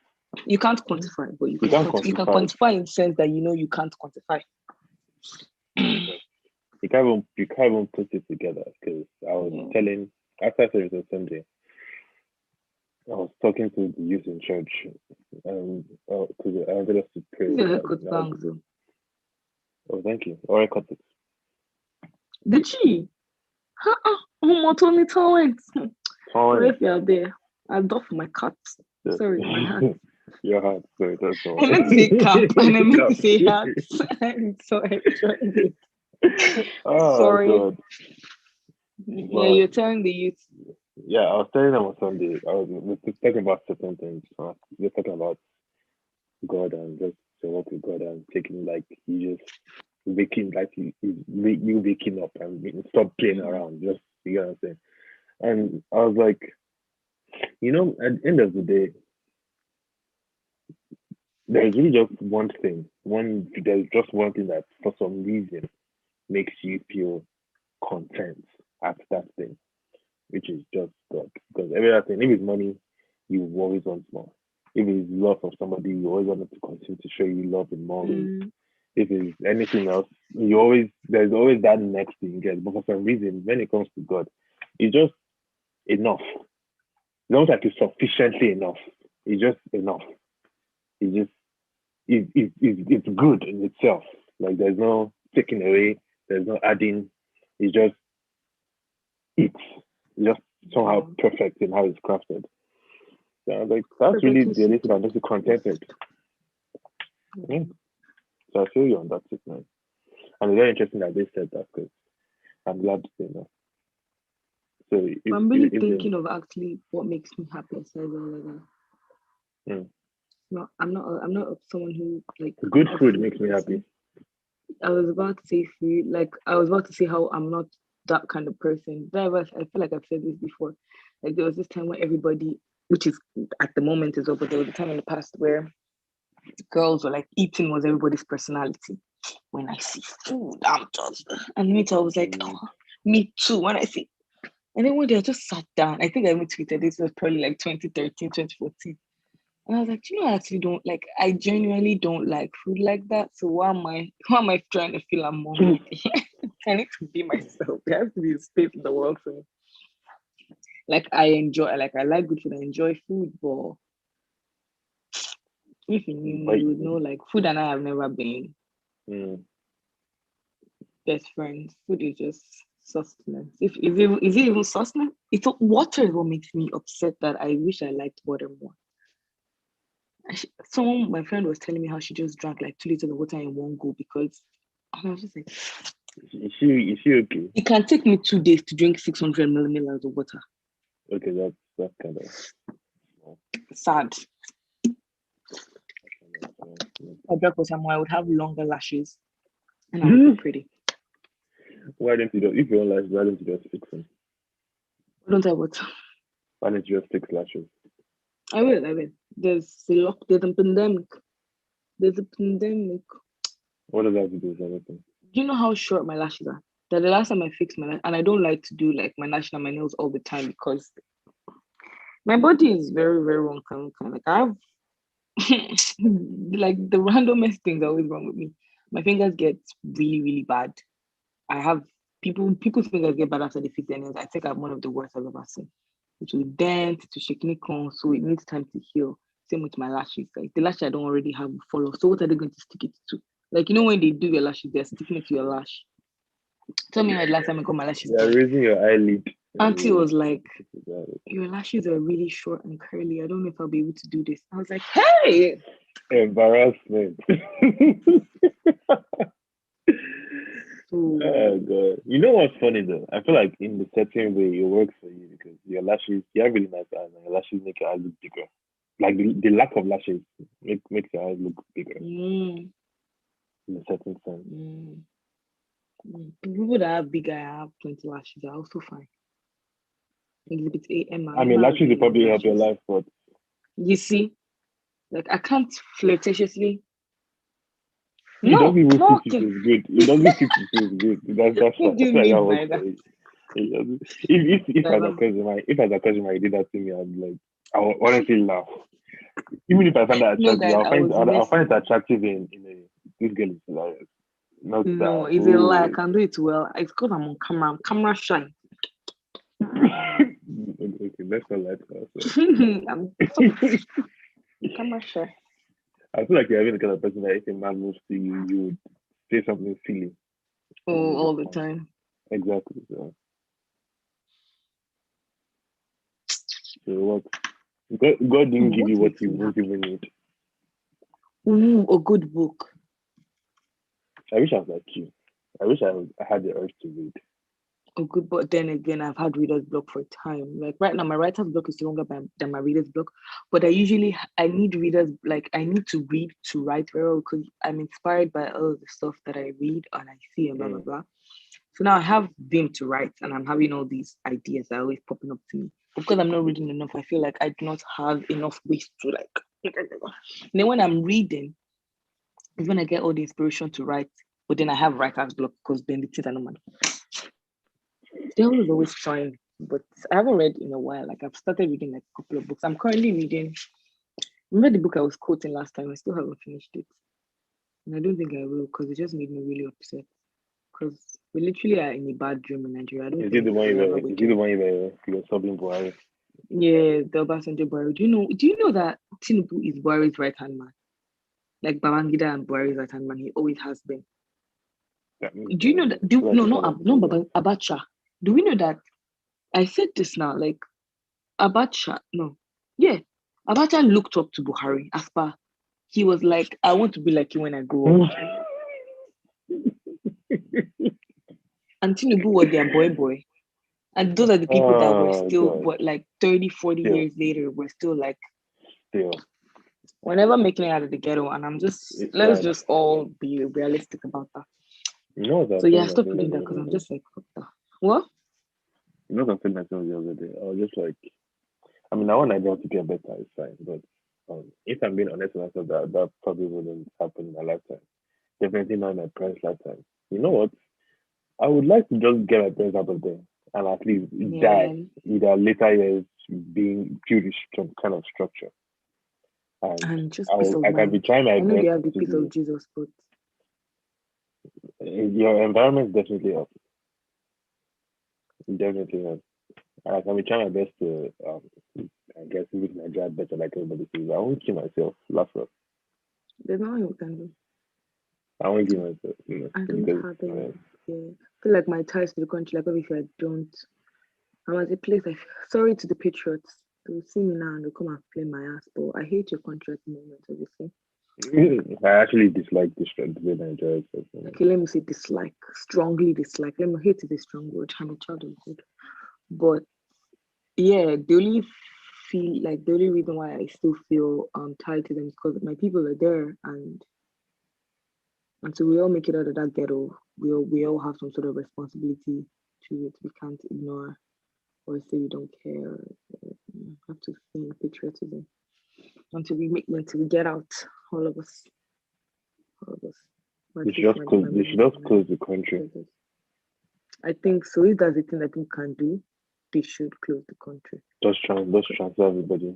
Speaker 1: You can't quantify, but you can quantify in the sense that you can't quantify.
Speaker 2: You can't even put it together, because I was telling, after service on Sunday, I was talking to the youth in church, and I wanted us to pray.
Speaker 1: Good songs.
Speaker 2: Oh, thank you. Or I cut it.
Speaker 1: Did she? Tony Torrent. Sorry if you're there. I doff my cat. Sorry, my hat.
Speaker 2: Your hat. Sorry, that's all.
Speaker 1: I meant to say cap and I meant to say hat. I'm so excited.
Speaker 2: Oh,
Speaker 1: sorry.
Speaker 2: God.
Speaker 1: Yeah, you're telling the youth.
Speaker 2: Yeah, I was telling them on Sunday. We were talking about certain things. We were talking about God and just to work with God and taking, like, you just waking, like you waking up and stop playing around. Just, you know what I'm saying? And I was like, at the end of the day, there's really just one thing. There's just one thing that for some reason makes you feel content at that thing, which is just God. Because every other thing, if it's money, you always want more. If it's love from somebody, you always want them to continue to show you love in more ways. If it's anything else, there's always that next thing you get. But for some reason, when it comes to God, it's just enough. It's not like it's sufficiently enough. It's just enough. It's just it's good in itself. Like, there's no taking away, there's no adding. It's just just somehow perfect in how it's crafted. So I was like, that's really the realistic and just contented. Yeah. So I feel you on that tip, man. And it's very interesting that they said that, because I'm glad to say that. So
Speaker 1: I'm really thinking of actually what makes me happy aside all that. No, I'm not someone who, like,
Speaker 2: good food makes me happy.
Speaker 1: I was about to say food, like I was about to say how I'm not that kind of person. I feel like I've said this before. Like, there was this time where everybody, which is at the moment is over, there was a time in the past where girls were like, eating was everybody's personality. When I see food, I'm just, and me too, I was like, me too. When I see, and then one day I just sat down. I think I even tweeted this was probably like 2013, 2014. And I was like, I genuinely don't like food like that. So why am I trying to feel I'm hungry? I need to be myself. There has to be a space in the world for me. Like, I like good food, I enjoy food, but if you knew me, you would know, like, food and I have never been best friends. Food is just sustenance. Is it even sustenance? Water is what makes me upset, that I wish I liked water more. My friend was telling me how she just drank like 2 liters of water in one go, because, and I was just like,
Speaker 2: is she okay?
Speaker 1: It can take me 2 days to drink 600 milliliters of water.
Speaker 2: Okay, that's kind of
Speaker 1: sad. I drank water more, I would have longer lashes and I would be pretty.
Speaker 2: Why don't you if you're lashes, why don't you just fix them?
Speaker 1: I don't have water.
Speaker 2: Why don't you just fix lashes?
Speaker 1: I will. There's a pandemic.
Speaker 2: What does that have to do with anything?
Speaker 1: Do you know how short my lashes are? That the last time I fixed my lash, and I don't like to do like my lash and my nails all the time, because my body is very, very wrong. Like, I have like the randomest things are always wrong with me. My fingers get really, really bad. I have people's fingers get bad after they fix their nails. I think I'm one of the worst I've ever seen. It will dent, it will shake nickel, so it needs time to heal. Same with my lashes. Like, the lash I don't already have will fall off. So what are they going to stick it to? Like, when they do your lashes, they're sticking it to your lash. Tell me, the last time I got my lashes
Speaker 2: done. You're raising your eyelid.
Speaker 1: Auntie was like, your lashes are really short and curly. I don't know if I'll be able to do this. I was like, hey!
Speaker 2: Embarrassment. Oh God. You know what's funny though? I feel like in the certain way it works for you, because your lashes, you have really nice eyes, and your lashes make your eyes look bigger. Like, the lack of lashes makes your eyes look bigger. In a certain sense.
Speaker 1: People that have big eyes have plenty of lashes are also fine. Exhibit A.
Speaker 2: I mean, lashes will probably help your life, but
Speaker 1: you see, like, I can't flirtatiously
Speaker 2: It
Speaker 1: No,
Speaker 2: doesn't even
Speaker 1: no.
Speaker 2: fit to feel good. It doesn't fit to feel good. That's
Speaker 1: What do
Speaker 2: I
Speaker 1: you
Speaker 2: feel like that
Speaker 1: mean
Speaker 2: was
Speaker 1: by that?
Speaker 2: if as a
Speaker 1: Never.
Speaker 2: cousin, if as a cousin I did that to me, I'd like I would honestly laugh. Even if I find that
Speaker 1: No,
Speaker 2: attractive,
Speaker 1: guys, I was
Speaker 2: I'll find it
Speaker 1: messing.
Speaker 2: attractive in a this girl is hilarious. Not
Speaker 1: No,
Speaker 2: that.
Speaker 1: it's a lie. I
Speaker 2: Oh,
Speaker 1: can do it well. It's because I'm on camera. I'm camera shy.
Speaker 2: okay, let's not lie to ourselves.
Speaker 1: I'm camera shy.
Speaker 2: I feel like you're having the kind of person that if a man moves to you, you would say something silly
Speaker 1: Oh,
Speaker 2: in
Speaker 1: all the
Speaker 2: response.
Speaker 1: time.
Speaker 2: Exactly. So what? God didn't give
Speaker 1: What
Speaker 2: you what
Speaker 1: makes
Speaker 2: you
Speaker 1: me
Speaker 2: won't
Speaker 1: happy?
Speaker 2: even need.
Speaker 1: Ooh, a good book.
Speaker 2: I wish I was like you. I wish I had the urge to read.
Speaker 1: A good book. Then again, I've had reader's block for time. Like right now, my writer's block is longer than my reader's block. But I need readers, like I need to read to write very well because I'm inspired by all the stuff that I read and I see and blah blah
Speaker 2: Mm.
Speaker 1: blah. So now I have vim to write and I'm having all these ideas that are always popping up to me. Because I'm not reading enough, I feel like I do not have enough ways to like. Then when I'm reading, is when I get all the inspiration to write. But then I have writer's block because then the things are not mine. Devil is always trying, but I haven't read in a while. Like I've started reading like a couple of books. I'm currently reading. Remember the book I was quoting last time? I still haven't finished it, and I don't think I will because it just made me really upset. Because we literally are in a bad dream in Nigeria. I don't
Speaker 2: Is it the
Speaker 1: think
Speaker 2: one
Speaker 1: we'll ever
Speaker 2: is
Speaker 1: wake
Speaker 2: it
Speaker 1: up.
Speaker 2: the one you're subbing Buhari?
Speaker 1: Yeah, the Obasanjo Buhari. Do you know? Do you know that Tinubu is Buhari's right hand man? Like Babangida and Buhari's right hand man. He always has been.
Speaker 2: That means
Speaker 1: Do you know that?
Speaker 2: I feel like
Speaker 1: No,
Speaker 2: you kind
Speaker 1: not
Speaker 2: of
Speaker 1: no,
Speaker 2: know that.
Speaker 1: Abacha. Do we know that? I said this now. Like Abacha, no, yeah, Abacha looked up to Buhari as per he was like, I want to be like you when I grow up. And Tinubu was their boy. And those are the people that were
Speaker 2: Oh
Speaker 1: still,
Speaker 2: god.
Speaker 1: what, like 30, 40
Speaker 2: Still,
Speaker 1: years later, were still like,
Speaker 2: still.
Speaker 1: we're never making it out of the ghetto. And
Speaker 2: It's
Speaker 1: let's
Speaker 2: sad.
Speaker 1: just all be realistic about that.
Speaker 2: You know what I
Speaker 1: So
Speaker 2: was
Speaker 1: yeah, I
Speaker 2: telling my
Speaker 1: stopped
Speaker 2: friend
Speaker 1: reading
Speaker 2: the
Speaker 1: that because
Speaker 2: other
Speaker 1: I'm
Speaker 2: day?
Speaker 1: just like, fuck that. What?
Speaker 2: You know what I was telling myself the other day? I was just like, I mean, I want Nigeria to get better, it's fine. But if I'm being honest with myself, that probably wouldn't happen in my lifetime. Definitely not in my parents' lifetime. You know what? I would like to just get my parents out of there and at least die
Speaker 1: Yeah,
Speaker 2: in their later years being built some kind of structure. And
Speaker 1: and just peace of
Speaker 2: I can be
Speaker 1: mind.
Speaker 2: trying my
Speaker 1: I know they
Speaker 2: best
Speaker 1: have the
Speaker 2: to
Speaker 1: peace of
Speaker 2: be
Speaker 1: Jesus, but
Speaker 2: your environment definitely helps. Definitely helps. And I can be trying my best to I guess make my job better like everybody says. I won't kill myself, laugh off.
Speaker 1: there's nothing we can do.
Speaker 2: I won't kill myself,
Speaker 1: I don't
Speaker 2: because
Speaker 1: have any. Yeah. I feel like my ties to the country, like obviously I don't. I'm at a place I feel sorry to the patriots. They'll see me now and they'll come and play my ass. But I hate your country at the moment, obviously.
Speaker 2: I actually dislike the way Nigeria is.
Speaker 1: Okay, let me say dislike. Strongly dislike. Let me hate is a strong word. I'm a child of God. But yeah, the only reason why I still feel tied to them is because my people are there and until we all make it out of that ghetto, we all have some sort of responsibility to it. We can't ignore or say we don't care. We have to think patriotism until we get out. All of us, all of us. Or at least
Speaker 2: They should just close the country.
Speaker 1: brothers. I think so. If that's the thing that people can do, they should close the country.
Speaker 2: Just transfer everybody.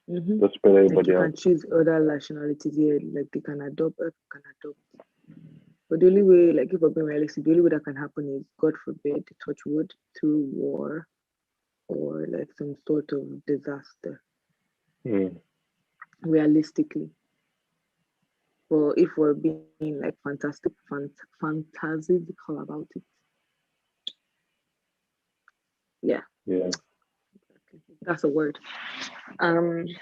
Speaker 1: Mm-hmm.
Speaker 2: Just spread
Speaker 1: Like you
Speaker 2: everybody out.
Speaker 1: can choose other nationalities here, like they can adopt, can adopt. But the only way, like if we're being realistic, the only way that can happen is, God forbid, touch wood, through war or like some sort of disaster,
Speaker 2: Mm.
Speaker 1: realistically. But if we're being like fantastical about it, yeah,
Speaker 2: Yeah.
Speaker 1: that's a word.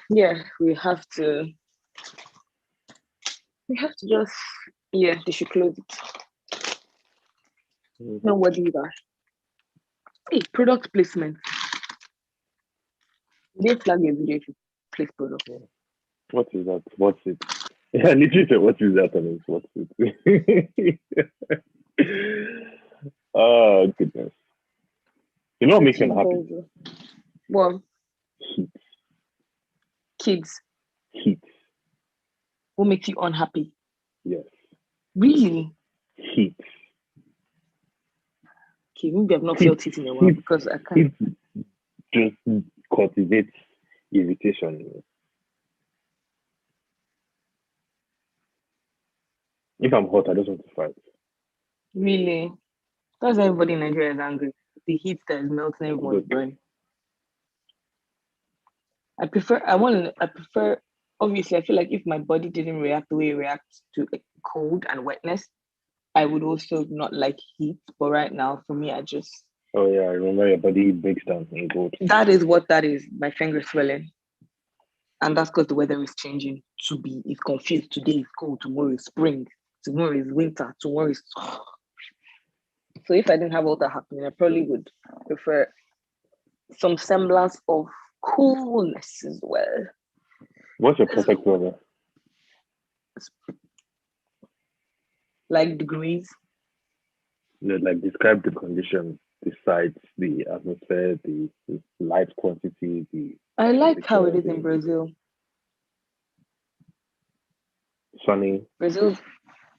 Speaker 1: Yeah, we have to just, yeah, they should close it.
Speaker 2: Mm.
Speaker 1: No what either. Hey, product placement. They flag a video if you place product.
Speaker 2: What is that? What's it? Yeah, literally said, what is that? And it's what's it? Oh, goodness. You know what makes
Speaker 1: Pretty
Speaker 2: me happy?
Speaker 1: vulgar. Well,
Speaker 2: Heat.
Speaker 1: kids,
Speaker 2: Heat.
Speaker 1: what makes you unhappy?
Speaker 2: Yes.
Speaker 1: Really?
Speaker 2: Heat.
Speaker 1: Okay, maybe I've not felt it in a while because I can't.
Speaker 2: Heat just cultivates irritation. If I'm hot, I just want to fight.
Speaker 1: Really? That's why everybody in Nigeria is angry. The heat that is melting everyone's
Speaker 2: Look,
Speaker 1: brain. I prefer, obviously, I feel like if my body didn't react the way it reacts to cold and wetness, I would also not like heat. But right now, for me,
Speaker 2: oh yeah, I remember your body breaks down in cold.
Speaker 1: that is what that is. My finger swelling. And that's because the weather is changing. It's confused. Today is cold, tomorrow is spring, tomorrow is winter, tomorrow is. So if I didn't have all that happening, I probably would prefer some semblance of coolness as well.
Speaker 2: What's your perfect weather?
Speaker 1: Like degrees.
Speaker 2: Like describe the conditions, the sites, the atmosphere, the light quantity, the
Speaker 1: I like how it is in Brazil.
Speaker 2: Sunny.
Speaker 1: Brazil,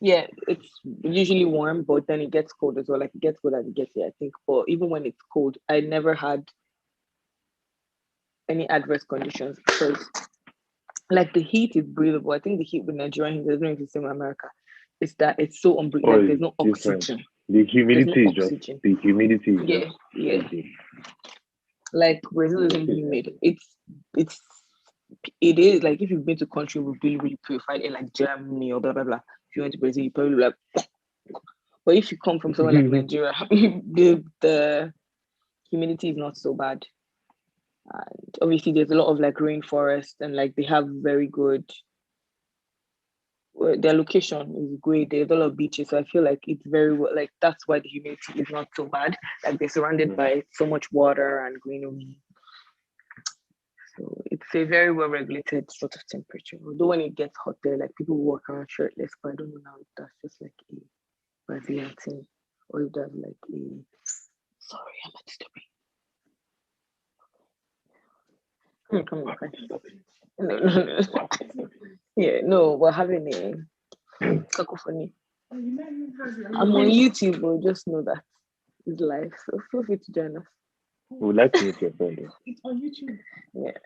Speaker 1: yeah, it's usually warm, but then it gets cold as well. Like it gets cold as it gets here, I think. But even when it's cold, I never had any adverse conditions because like the heat is breathable. I think the heat with Nigerian heat, I don't know if it's the same in America. It's that it's so unbreathable. Like there's no oxygen.
Speaker 2: The humidity
Speaker 1: no
Speaker 2: is just the humidity is
Speaker 1: yeah,
Speaker 2: just
Speaker 1: yeah.
Speaker 2: crazy.
Speaker 1: Like Brazil isn't humid. It is like if you've been to country with really, really purified air like Germany or blah blah blah. If you went to Brazil, you probably like but if you come from somewhere like Nigeria, the humidity is not so bad. And obviously there's a lot of like rainforest and like they have very good their location is great. There's a lot of beaches, so I feel like it's very well. Like that's why the humidity is not so bad. Like they're surrounded by so much water and greenery, so it's a very well regulated sort of temperature. Although when it gets hot there, like people walk around shirtless, but I don't know now if that's just like a Brazilian thing or if that's like a. Sorry, I'm not disturbing. Come on, no. Yeah, no, we're having a cacophony. I'm on YouTube, but just know that it's live, so feel free to join us.
Speaker 2: We would like to meet your friend.
Speaker 1: It's on YouTube. Yeah,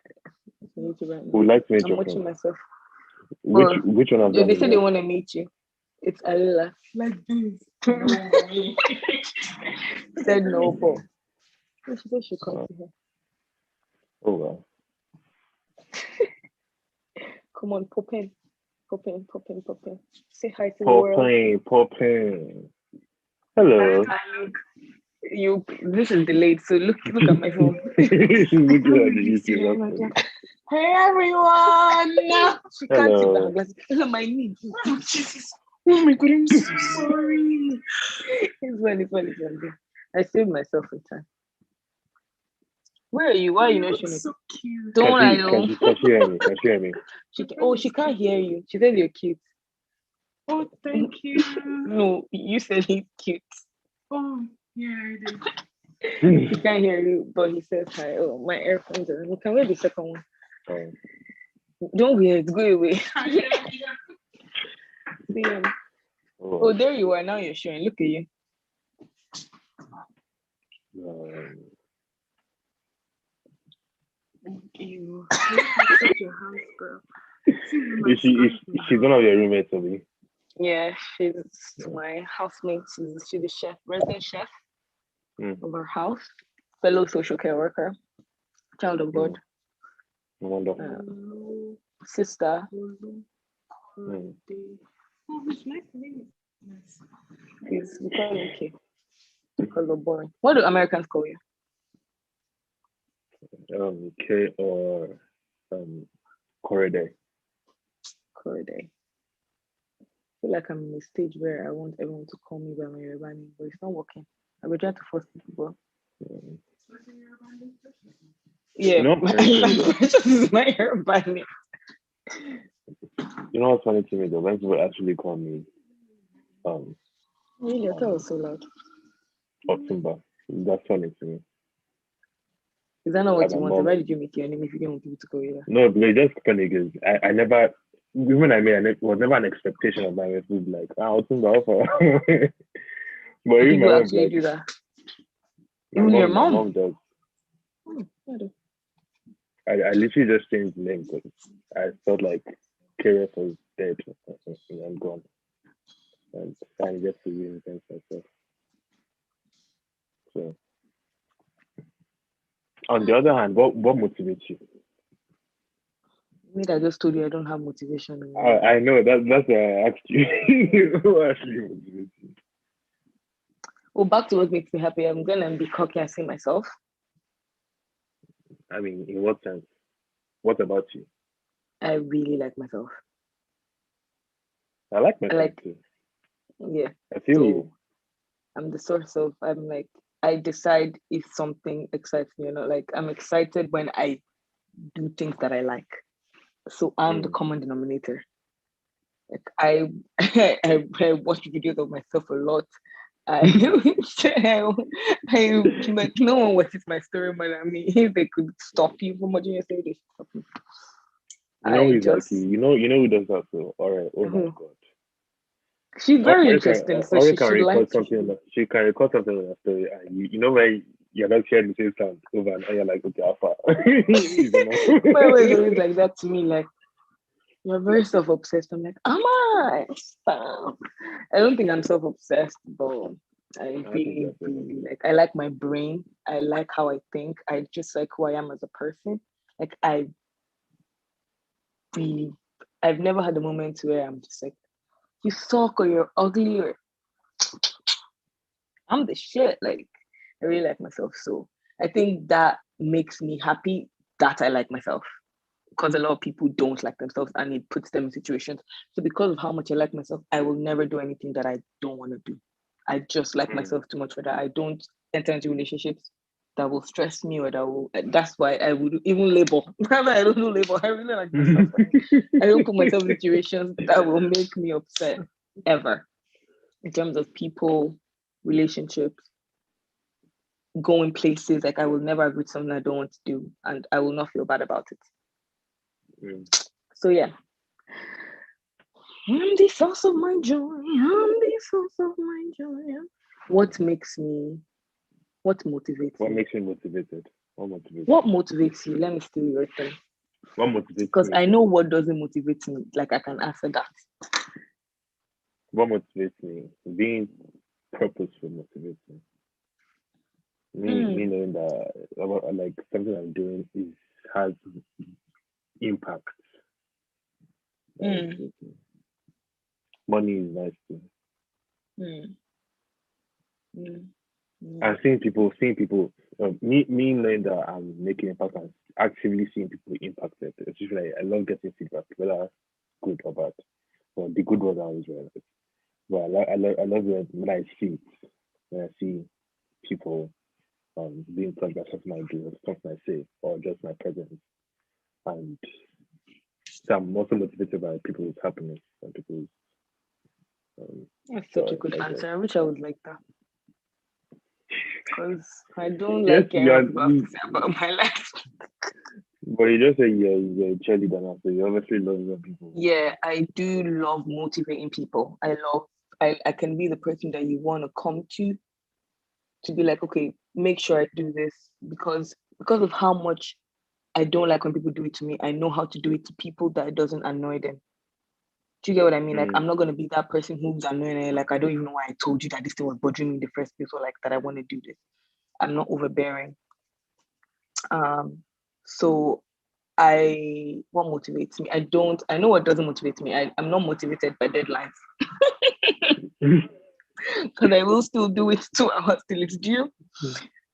Speaker 1: it's on YouTube right now.
Speaker 2: We would like to meet
Speaker 1: I'm
Speaker 2: your
Speaker 1: watching
Speaker 2: friend.
Speaker 1: Myself.
Speaker 2: Which one of them?
Speaker 1: They said they want to meet you. It's Alila. Like this. No. Said no, but she said she'll come to her.
Speaker 2: Oh well.
Speaker 1: Come on, pop in. Say hi to the world.
Speaker 2: Pop in. Hello.
Speaker 1: This is delayed, so look at my phone. Hey everyone! She can't see my glasses. Look at my knee. Oh Jesus! Oh my God! I'm so sorry. It's funny. I saved myself in time. Where are you? Why are you not showing it? So cute. Don't I know?
Speaker 2: Can she hear me?
Speaker 1: She can't hear you. She said you're cute. Oh, thank you. No, you said he's cute. Oh, yeah, I did. He can't hear you, but he says hi. Oh, my earphones are. Can we have the second one? Don't wear it. Go away. Oh, there you are. Now you're showing. Look at you. Thank you. Such a house girl. Is
Speaker 2: she one of your roommates, Obi?
Speaker 1: Yeah, she's my housemate. She's the chef, resident chef of our house, fellow social care worker, child of God, sister. Oh, his nice name. We call him K. Because we're born. What do Americans call you?
Speaker 2: K or Corriday.
Speaker 1: I feel like I'm in a stage where I want everyone to call me by my Yoruba name, but it's not working. I will try to force people. Yeah, this is my Yoruba name.
Speaker 2: You know what's funny to me though? When people actually call me
Speaker 1: really, I thought it was so loud.
Speaker 2: Otumba. That's funny to me.
Speaker 1: Is that not what you wanted? Why did you make your name if you didn't want people to call you that?
Speaker 2: No, because that's funny because I never even it was never an expectation of my parents to be like, I'll think about for. But
Speaker 1: And
Speaker 2: even my
Speaker 1: people
Speaker 2: mom,
Speaker 1: actually
Speaker 2: like,
Speaker 1: do that. Even your
Speaker 2: my
Speaker 1: mom.
Speaker 2: mom does.
Speaker 1: I do.
Speaker 2: I literally just changed the name because I felt like Karius was dead and I'm gone. And I get to reinvent myself. So, on the other hand, what motivates you?
Speaker 1: Me, I just told you I don't have motivation anymore.
Speaker 2: I know that's why I asked you. What actually motivates you?
Speaker 1: Well, back to what makes me happy. I'm gonna be cocky and say myself.
Speaker 2: I mean, in what sense? What about you?
Speaker 1: I really like myself.
Speaker 2: I like
Speaker 1: I
Speaker 2: myself
Speaker 1: like,
Speaker 2: too.
Speaker 1: yeah.
Speaker 2: I feel you.
Speaker 1: So I'm the source of. I'm like, I decide if something excites me or not. Like I'm excited when I do things that I like. So I'm the common denominator. Like I watch videos of myself a lot. I like no one watches my story more than me. If they could stop you from watching your story, they should stop me.
Speaker 2: You know
Speaker 1: I
Speaker 2: who's like
Speaker 1: just
Speaker 2: you. You know who does that so all right, oh my god.
Speaker 1: she's very interesting, so
Speaker 2: Or
Speaker 1: she
Speaker 2: can
Speaker 1: should like
Speaker 2: record something like she can record something on a story and you know where you're not sharing the same sound over and you're like, okay, alpha.
Speaker 1: my way is always like that to me, like you're very self-obsessed. I'm like, am I? Stop. I don't think I'm self-obsessed, but I
Speaker 2: I think
Speaker 1: really,
Speaker 2: that's it.
Speaker 1: really like I like my brain. I like how I think. I just like who I am as a person. Like I really I've never had a moment where I'm just like, you suck or you're ugly or I'm the shit. Like I really like myself. So I think that makes me happy that I like myself. Because a lot of people don't like themselves and it puts them in situations. So because of how much I like myself, I will never do anything that I don't want to do. I just like myself too much for that. I don't enter into relationships that will stress me or that will. That's why I would even label. I don't do label. I really like myself. Like, I don't put myself in situations that will make me upset ever. In terms of people, relationships, going places, like I will never agree to something I don't want to do, and I will not feel bad about it. So yeah, I'm the source of my joy. I'm the source of my joy. What makes me? What motivates
Speaker 2: What
Speaker 1: me?
Speaker 2: makes you motivated?
Speaker 1: What motivates you? Let me steal your thing.
Speaker 2: What motivates
Speaker 1: Because
Speaker 2: me?
Speaker 1: I know what doesn't motivate me. Like I can answer that.
Speaker 2: What motivates me? Being purposeful motivates me. Me knowing that like something I'm doing has impact. Money is nice too. And seeing people, me knowing that I'm making impact and actively seeing people impacted. It's just like I love getting feedback, whether good or bad. But the good ones are always very nice. But I love it when I see it, when I see people being touched by something I do, or something I say, or just my presence. And so I'm also motivated by people's happiness and people's
Speaker 1: That's such
Speaker 2: joy,
Speaker 1: a good
Speaker 2: I guess.
Speaker 1: answer. I wish I was like that. Because I don't
Speaker 2: Yes,
Speaker 1: like hearing what people have to say about my life.
Speaker 2: but you just say you're a cheerleader now, so you obviously love your people.
Speaker 1: Yeah, I do love motivating people. I can be the person that you want to come to be like, okay, make sure I do this because of how much I don't like when people do it to me. I know how to do it to people that it doesn't annoy them. Do you get what I mean? Like I'm not gonna be that person who's annoying and like I don't even know why I told you that this thing was bothering me in the first place or like that I want to do this. I'm not overbearing. So what motivates me? I know what doesn't motivate me. I'm not motivated by deadlines. Because I will still do it 2 hours till it's due.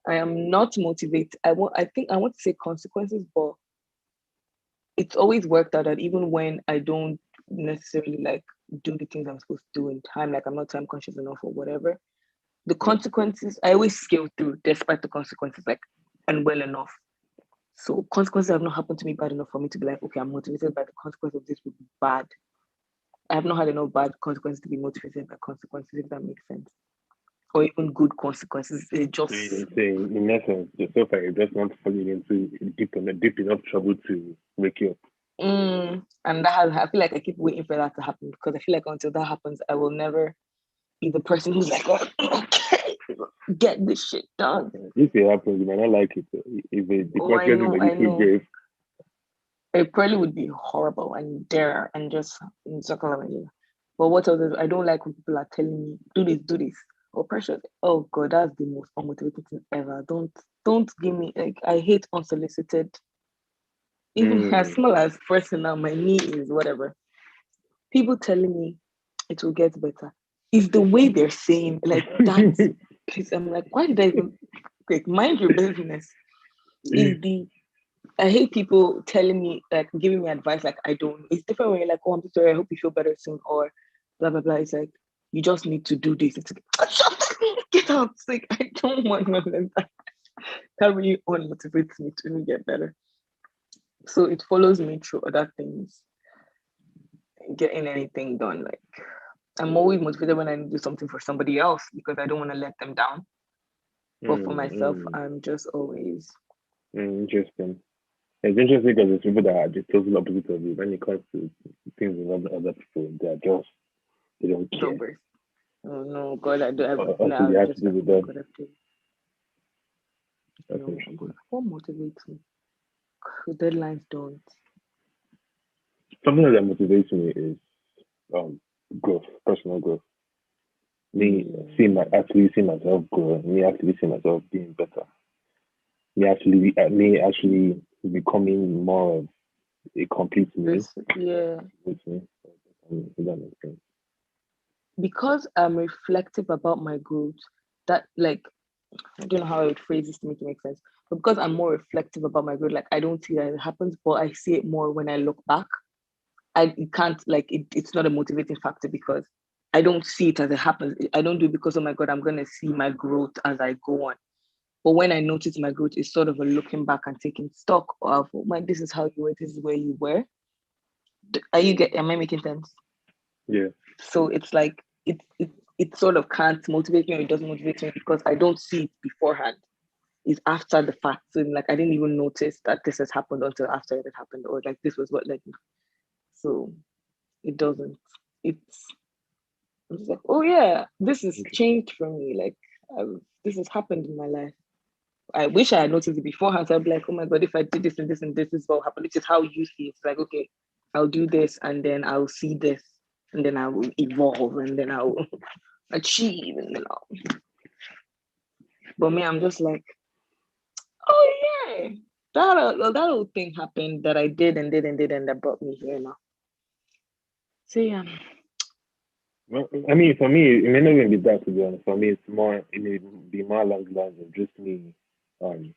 Speaker 1: I am not motivated. I think I want to say consequences, but it's always worked out that even when I don't necessarily like do the things I'm supposed to do in time, like I'm not time conscious enough or whatever, the consequences I always scale through despite the consequences, like and well enough. So consequences have not happened to me bad enough for me to be like, okay, I'm motivated by the consequence of this would be bad. I have not had enough bad consequences to be motivated by consequences, if that makes sense. Or even good consequences. It just
Speaker 2: In essence, so far you're just not falling into deep enough trouble to wake you up.
Speaker 1: And I feel like I keep waiting for that to happen because I feel like until that happens, I will never be the person who's like, oh, okay, get this shit done.
Speaker 2: If it happens, you might not like it. If the
Speaker 1: Oh, I
Speaker 2: consequences
Speaker 1: know,
Speaker 2: might
Speaker 1: I
Speaker 2: be so
Speaker 1: know.
Speaker 2: grave.
Speaker 1: It probably would be horrible and dare and just circle around you. But what else? I don't like when people are telling me, do this, or pressure. Oh God, that's the most unmotivating thing ever. Don't give me like I hate unsolicited. Even as
Speaker 2: Mm.
Speaker 1: small as person now, my knee is whatever. People telling me it will get better. Is the way they're saying like that. I'm like, why did I even like mind your business? Is the I hate people telling me, like, giving me advice, like, I don't. It's different when you're like, oh, I'm sorry, I hope you feel better soon, or blah, blah, blah. It's like, you just need to do this. It's like, get out. It's like, I don't want none of that. That really unmotivates me to get better. So it follows me through other things, getting anything done. Like, I'm always motivated when I do something for somebody else because I don't want to let them down. But for myself, I'm just always.
Speaker 2: Interesting. It's interesting because it's people that are the total opposite of you. When it comes to things involving other people, they don't care.
Speaker 1: Jobbers. Oh no, God, I do.
Speaker 2: Until you
Speaker 1: I'm
Speaker 2: have to
Speaker 1: just
Speaker 2: do
Speaker 1: like,
Speaker 2: with
Speaker 1: oh my
Speaker 2: them.
Speaker 1: God, I've
Speaker 2: That's
Speaker 1: no,
Speaker 2: interesting.
Speaker 1: what motivates me? The deadlines don't.
Speaker 2: Something that motivates me is growth, personal growth. Me actually seeing myself grow, me actually seeing myself being better. Me actually becoming more of a complete me.
Speaker 1: This, yeah.
Speaker 2: With me. That makes sense.
Speaker 1: Because I'm reflective about my growth, that like I don't know how I would phrase this to make it make sense. But because I'm more reflective about my growth, like I don't see that it happens, but I see it more when I look back. It can't like it's not a motivating factor because I don't see it as it happens. I don't do it because oh my God, I'm gonna see my growth as I go on. But when I notice my growth, it's sort of a looking back and taking stock of, oh my, this is how you were, this is where you were. Am I making sense?
Speaker 2: Yeah.
Speaker 1: So it's like, it sort of can't motivate me or it doesn't motivate me because I don't see it beforehand. It's after the fact. So like, I didn't even notice that this has happened until after it happened or like, this was what like, so it doesn't, it's, I'm just like, oh yeah, this has changed for me. Like, this has happened in my life. I wish I had noticed it beforehand. So I'd be like, oh my God, if I did this and this and this is what happened. This is how you see it. It's like, okay, I'll do this and then I'll see this and then I will evolve and then I'll achieve and then I'll. But me, I'm just like, oh yeah, that whole thing happened that I did and did and did and that brought me here now. So yeah.
Speaker 2: Well, I mean, for me, it may not even be that to be honest. For me, it may be more along the lines of just me um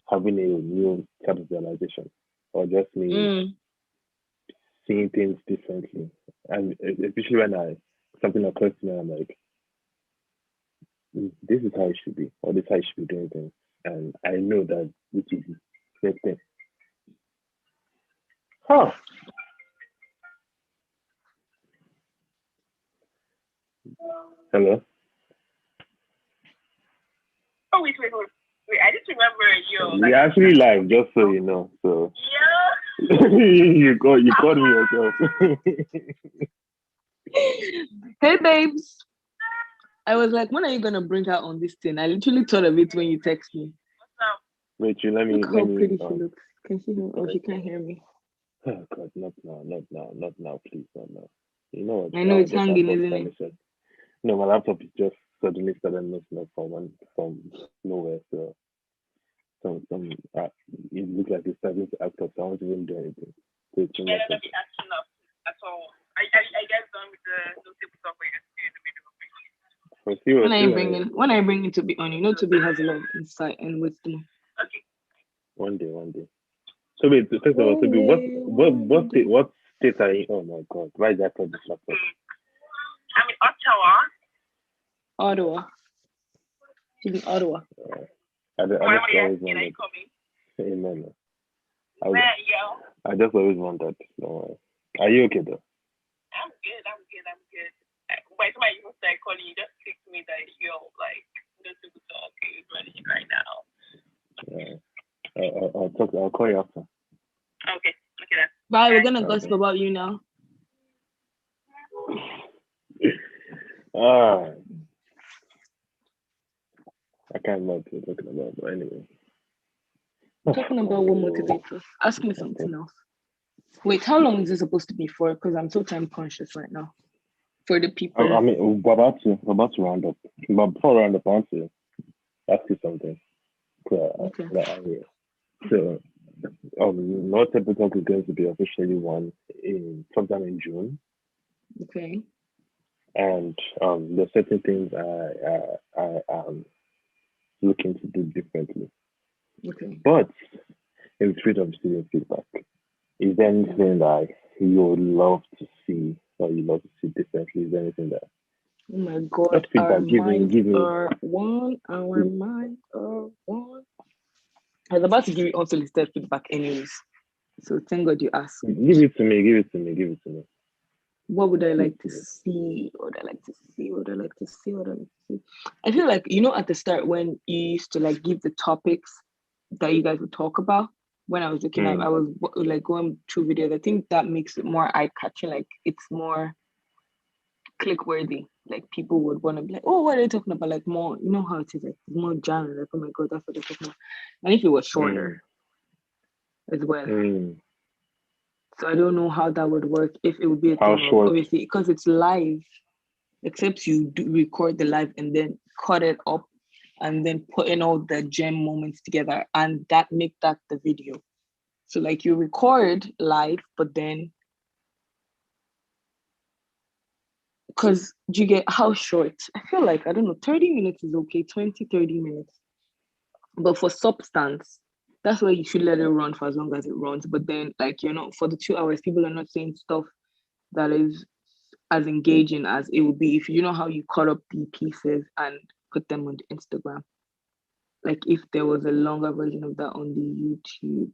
Speaker 2: having a new type of realization, or just me seeing things differently. And especially when something occurs to me, I'm like, this is how it should be, or this is how I should be doing things. And I know that this is the correct thing. Huh. Hello?
Speaker 1: Oh wait! I just remember you.
Speaker 2: We actually live, just so you know. So yeah. you called me yourself.
Speaker 1: Hey babes. I was like, when are you gonna bring her on this thing? I literally thought of it when you text me.
Speaker 2: Wait, you let me
Speaker 1: Look
Speaker 2: let
Speaker 1: how
Speaker 2: me
Speaker 1: pretty she looks. Can she hear? Oh, she can't hear me.
Speaker 2: oh God, not now, not now, not now, please, not now. You know what?
Speaker 1: I know
Speaker 2: Now I
Speaker 1: it's
Speaker 2: just have
Speaker 1: hanging,
Speaker 2: one
Speaker 1: isn't it?
Speaker 2: permission. No, my laptop is just suddenly started messing up from nowhere. So some it looks like it's starting to act up. So I won't even do anything. So it's
Speaker 1: Yeah, let me action up at all. I guess done with the table talk where you see the video.
Speaker 2: for sure,
Speaker 1: When I bring it to be on, you know, to be has a lot of insight and wisdom. Okay.
Speaker 2: one day. So wait, first of all, Toby, what state are you? Oh my God, why is that called this laptop?
Speaker 1: I'm in Ottawa. Ottawa. She's in Ottawa.
Speaker 2: I just always wondered. No. I just always wondered. No, are you okay though?
Speaker 1: I'm good. By the time you start calling, you just clicked me that you're like, this is okay, ready right now.
Speaker 2: Yeah. I'll call you after.
Speaker 1: Okay. Bye, we're gonna gossip about you now.
Speaker 2: Ah, I can't know what you're talking about, but anyway.
Speaker 1: I'm talking about what motivates us. Ask me something else. Wait, how long is this supposed to be for? Because I'm so time conscious right now. For the people.
Speaker 2: I mean, we're about to round up. But before we round up, I want to ask you something.
Speaker 1: Okay.
Speaker 2: So, no typical is going to be officially won in sometime in June,
Speaker 1: Okay.
Speaker 2: and there's certain things I am looking to do differently.
Speaker 1: Okay.
Speaker 2: But in the spirit of student feedback, is there anything that you would love to see or you love to see differently? Is there anything that
Speaker 1: Oh my God,
Speaker 2: just feedback? Give me.
Speaker 1: are one. Our minds are one. I was about to give you unsolicited feedback, anyways. So thank God you asked.
Speaker 2: Give it to me. Give it to me. Give it to me.
Speaker 1: What would I like to see? What would I like to see? What would I like to see? What would I like to see? I feel like, you know, at the start when you used to like give the topics that you guys would talk about, when I was looking at, I was like going through videos. I think that makes it more eye catching. Like it's more click worthy. Like people would want to be like, oh, what are they talking about? Like more, you know how it is, like more genre. Like, oh my God, that's what they're talking about. And if it was shorter as well. So I don't know how that would work, if it would be a thing of, obviously, because it's live, except you do record the live and then cut it up and then put in all the gem moments together and that make that the video. So like you record live, but then, because you get how short? I feel like, I don't know, 30 minutes is okay, 20, 30 minutes. But for substance, that's where you should let it run for as long as it runs. But then, like, you know, for the 2 hours, people are not saying stuff that is as engaging as it would be if you know how you cut up the pieces and put them on the Instagram. Like if there was a longer version of that on the YouTube,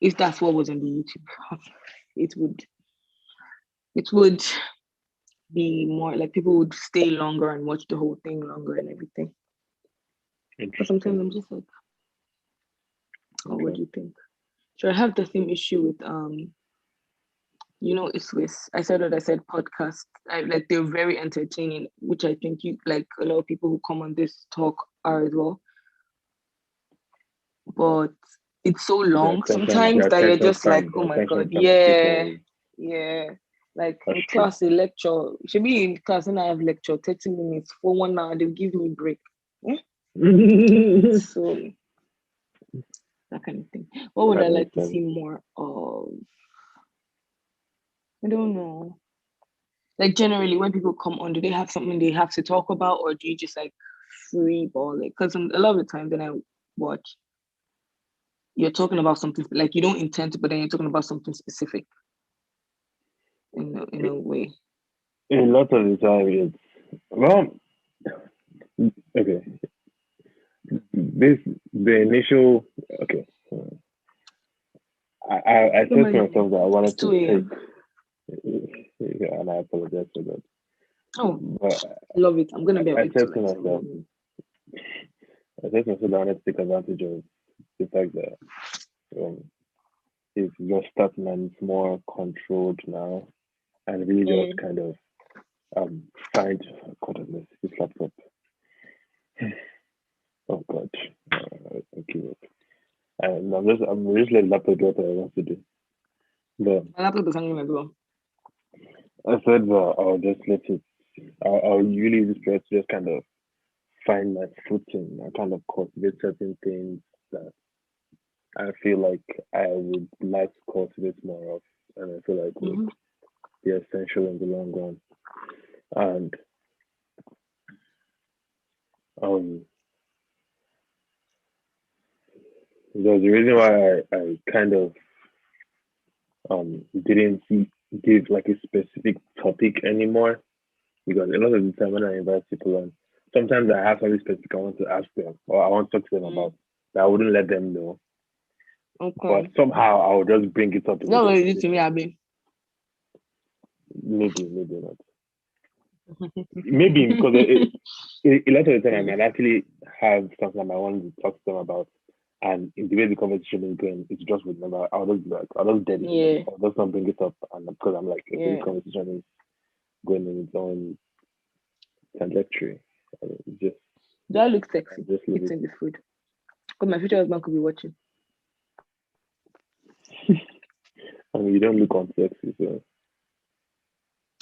Speaker 1: if that's what was on the YouTube, it would be more like people would stay longer and watch the whole thing longer and everything. But sometimes I'm just like, oh, what do you think? So I have the same issue with you know, it's with I said podcasts. Like they're very entertaining, which I think you like a lot of people who come on this talk are as well. But it's so long sometimes that you're just like, oh my God, yeah. Like in class, a lecture should be in class and I have lecture 30 minutes for 1 hour, they'll give me break. So that kind of thing. What would I like to see more of? I don't know. Like generally when people come on, do they have something they have to talk about, or do you just like free ball it? Because a lot of the time when I watch, you're talking about something like you don't intend to, but then you're talking about something specific in a way.
Speaker 2: A lot of the time it's okay. The initial okay. I said to myself that I wanted to take, and I apologize for that.
Speaker 1: Oh, but love it. I'm gonna be
Speaker 2: I said to myself that I wanted to take advantage of the fact that it's just starting and it's more controlled now, and really just kind of find this laptop. Oh God, okay. And I'm just letting laptop do what I want to do. But
Speaker 1: my laptop is hanging as well.
Speaker 2: I said that I'll just let it. I'll really just kind of find my footing and kind of cultivate certain things that I feel like I would like to cultivate more of, and I feel like would be essential in the long run. And there's a reason why I kind of didn't give like a specific topic anymore, because a lot of the time when I invite people on, sometimes I have something specific I want to ask them or I want to talk to them about that I wouldn't let them know. Okay. But somehow I will just bring it up.
Speaker 1: No, what is it to me, Abby?
Speaker 2: Maybe not. Maybe because a lot of the time I might actually have something I want to talk to them about, And in the way the conversation is going, it's just with remember, I'll just be like, I'll just dead it.
Speaker 1: Yeah.
Speaker 2: I'll just not bring it up. And because I'm like, okay,
Speaker 1: Yeah.
Speaker 2: the conversation is going in its own trajectory. Just
Speaker 1: Do I look sexy
Speaker 2: just leave it.
Speaker 1: eating the food? Because my future husband could be watching.
Speaker 2: I mean, you don't look unsexy, so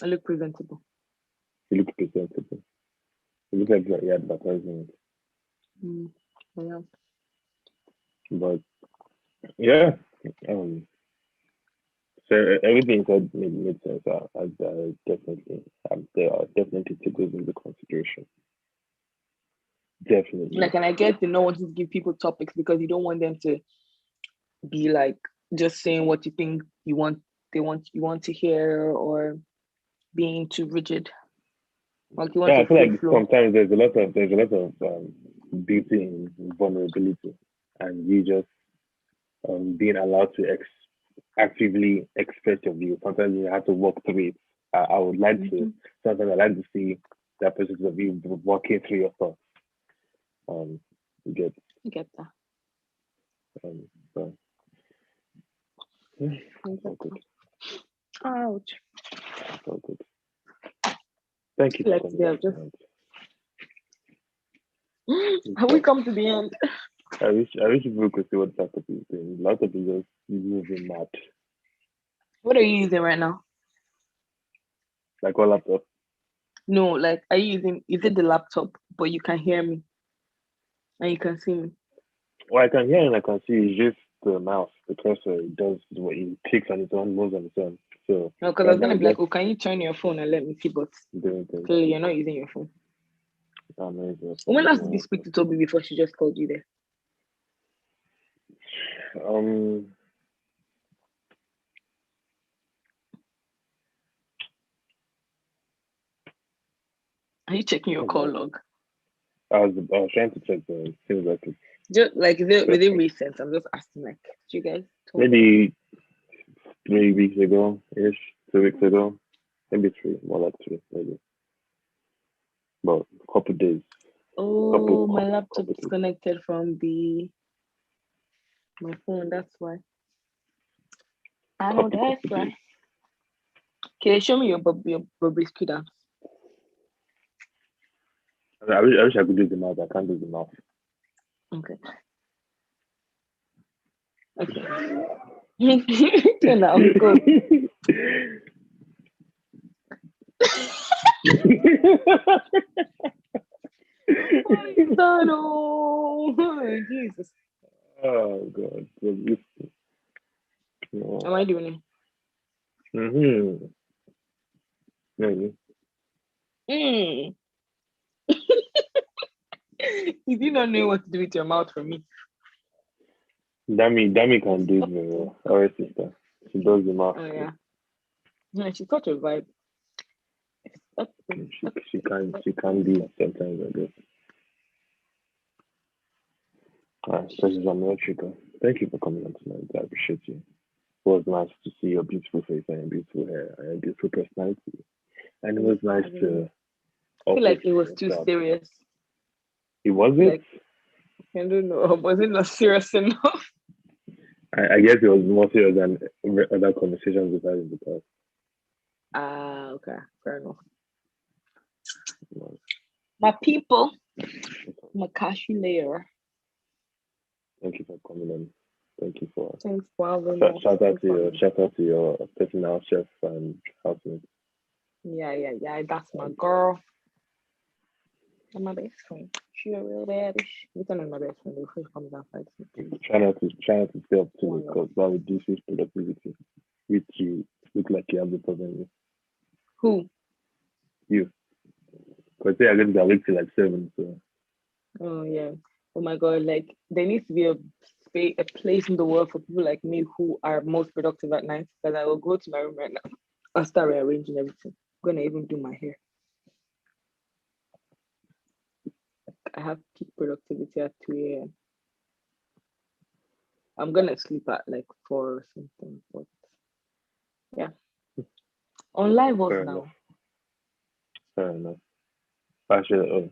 Speaker 1: I look presentable.
Speaker 2: you look presentable. You look like you're advertising it.
Speaker 1: Yeah.
Speaker 2: But yeah, so everything said made sense. I definitely, there are definitely take those into consideration. Definitely.
Speaker 1: Like, and I get to not wanting to give people topics because you don't want them to be like just saying what you think you want to hear, or being too rigid. Like, you want
Speaker 2: I
Speaker 1: to
Speaker 2: feel
Speaker 1: free
Speaker 2: like
Speaker 1: flow.
Speaker 2: sometimes there's a lot of beauty in vulnerability, and you just being allowed to actively express your view. Sometimes you have to walk through it. I would like to. Sometimes I like to see that process of you walking through your thoughts. You get
Speaker 1: that.
Speaker 2: so, yeah, all good.
Speaker 1: Ouch.
Speaker 2: All good. Thank you for
Speaker 1: Let's
Speaker 2: coming.
Speaker 1: go. Just have we come to the end?
Speaker 2: I wish people could see what Jacob is doing. A lot of people just moving mad.
Speaker 1: What are you using right now?
Speaker 2: Like what laptop?
Speaker 1: No, like, are you using? Is it the laptop, but you can hear me and you can see me?
Speaker 2: Well, I can hear and I can see. It's just the mouse. The cursor it does what it clicks on its own, moves on its own. So
Speaker 1: No, because I was gonna be like, oh, can you turn your phone and let me see? But clearly you're not using your phone. When last did you speak to Toby before she just called you there? Are you checking your call log?
Speaker 2: I was trying to check the things like it.
Speaker 1: Just like within recent. I'm just asking, like, do you guys talk?
Speaker 2: Maybe 3 weeks ago ish, 2 weeks ago, maybe 3, more like 3, maybe. But a couple days.
Speaker 1: Oh, my laptop is connected from my phone. That's why. I know that's right. Okay, show me your Bobrisky dance.
Speaker 2: I wish I could do the mouth. I can't do the mouth.
Speaker 1: Okay. Now go. Oh, Jesus.
Speaker 2: Oh God. No.
Speaker 1: Am I doing it?
Speaker 2: Maybe.
Speaker 1: You do not know what to do with your mouth for me.
Speaker 2: Dami can do the our sister. She does the mouth.
Speaker 1: Oh yeah. Yeah, she's such a vibe.
Speaker 2: She can do it sometimes, I guess. Precious America. Thank you for coming on tonight. I appreciate you. It was nice to see your beautiful face and your beautiful hair and your beautiful personality. And it was nice to
Speaker 1: I feel like it was too serious.
Speaker 2: It wasn't?
Speaker 1: Like, I don't know. Was it not serious enough?
Speaker 2: I guess it was more serious than other conversations we've had in the past.
Speaker 1: Okay. Fair enough. My people, my cashew layer.
Speaker 2: Thank you for coming in. Thank you for.
Speaker 1: Thanks for having me.
Speaker 2: Shout out to your personal chef and housemate.
Speaker 1: Yeah. That's my girl. And my best friend. She a real badish. You're not my best friend. Before she comes outside.
Speaker 2: Try not to stay up to it because that reduces productivity. Which you look like you have the problem with.
Speaker 1: Who?
Speaker 2: You. Because they are going to be awake till like 7. So.
Speaker 1: Oh yeah. Oh my God. Like, there needs to be a place in the world for people like me who are most productive at night. Because I will go to my room right now. I'll start rearranging everything. I'm gonna even do my hair. I have peak productivity at 2 a.m. I'm gonna sleep at like 4 or something, but yeah. On live us now.
Speaker 2: Fair enough. Actually,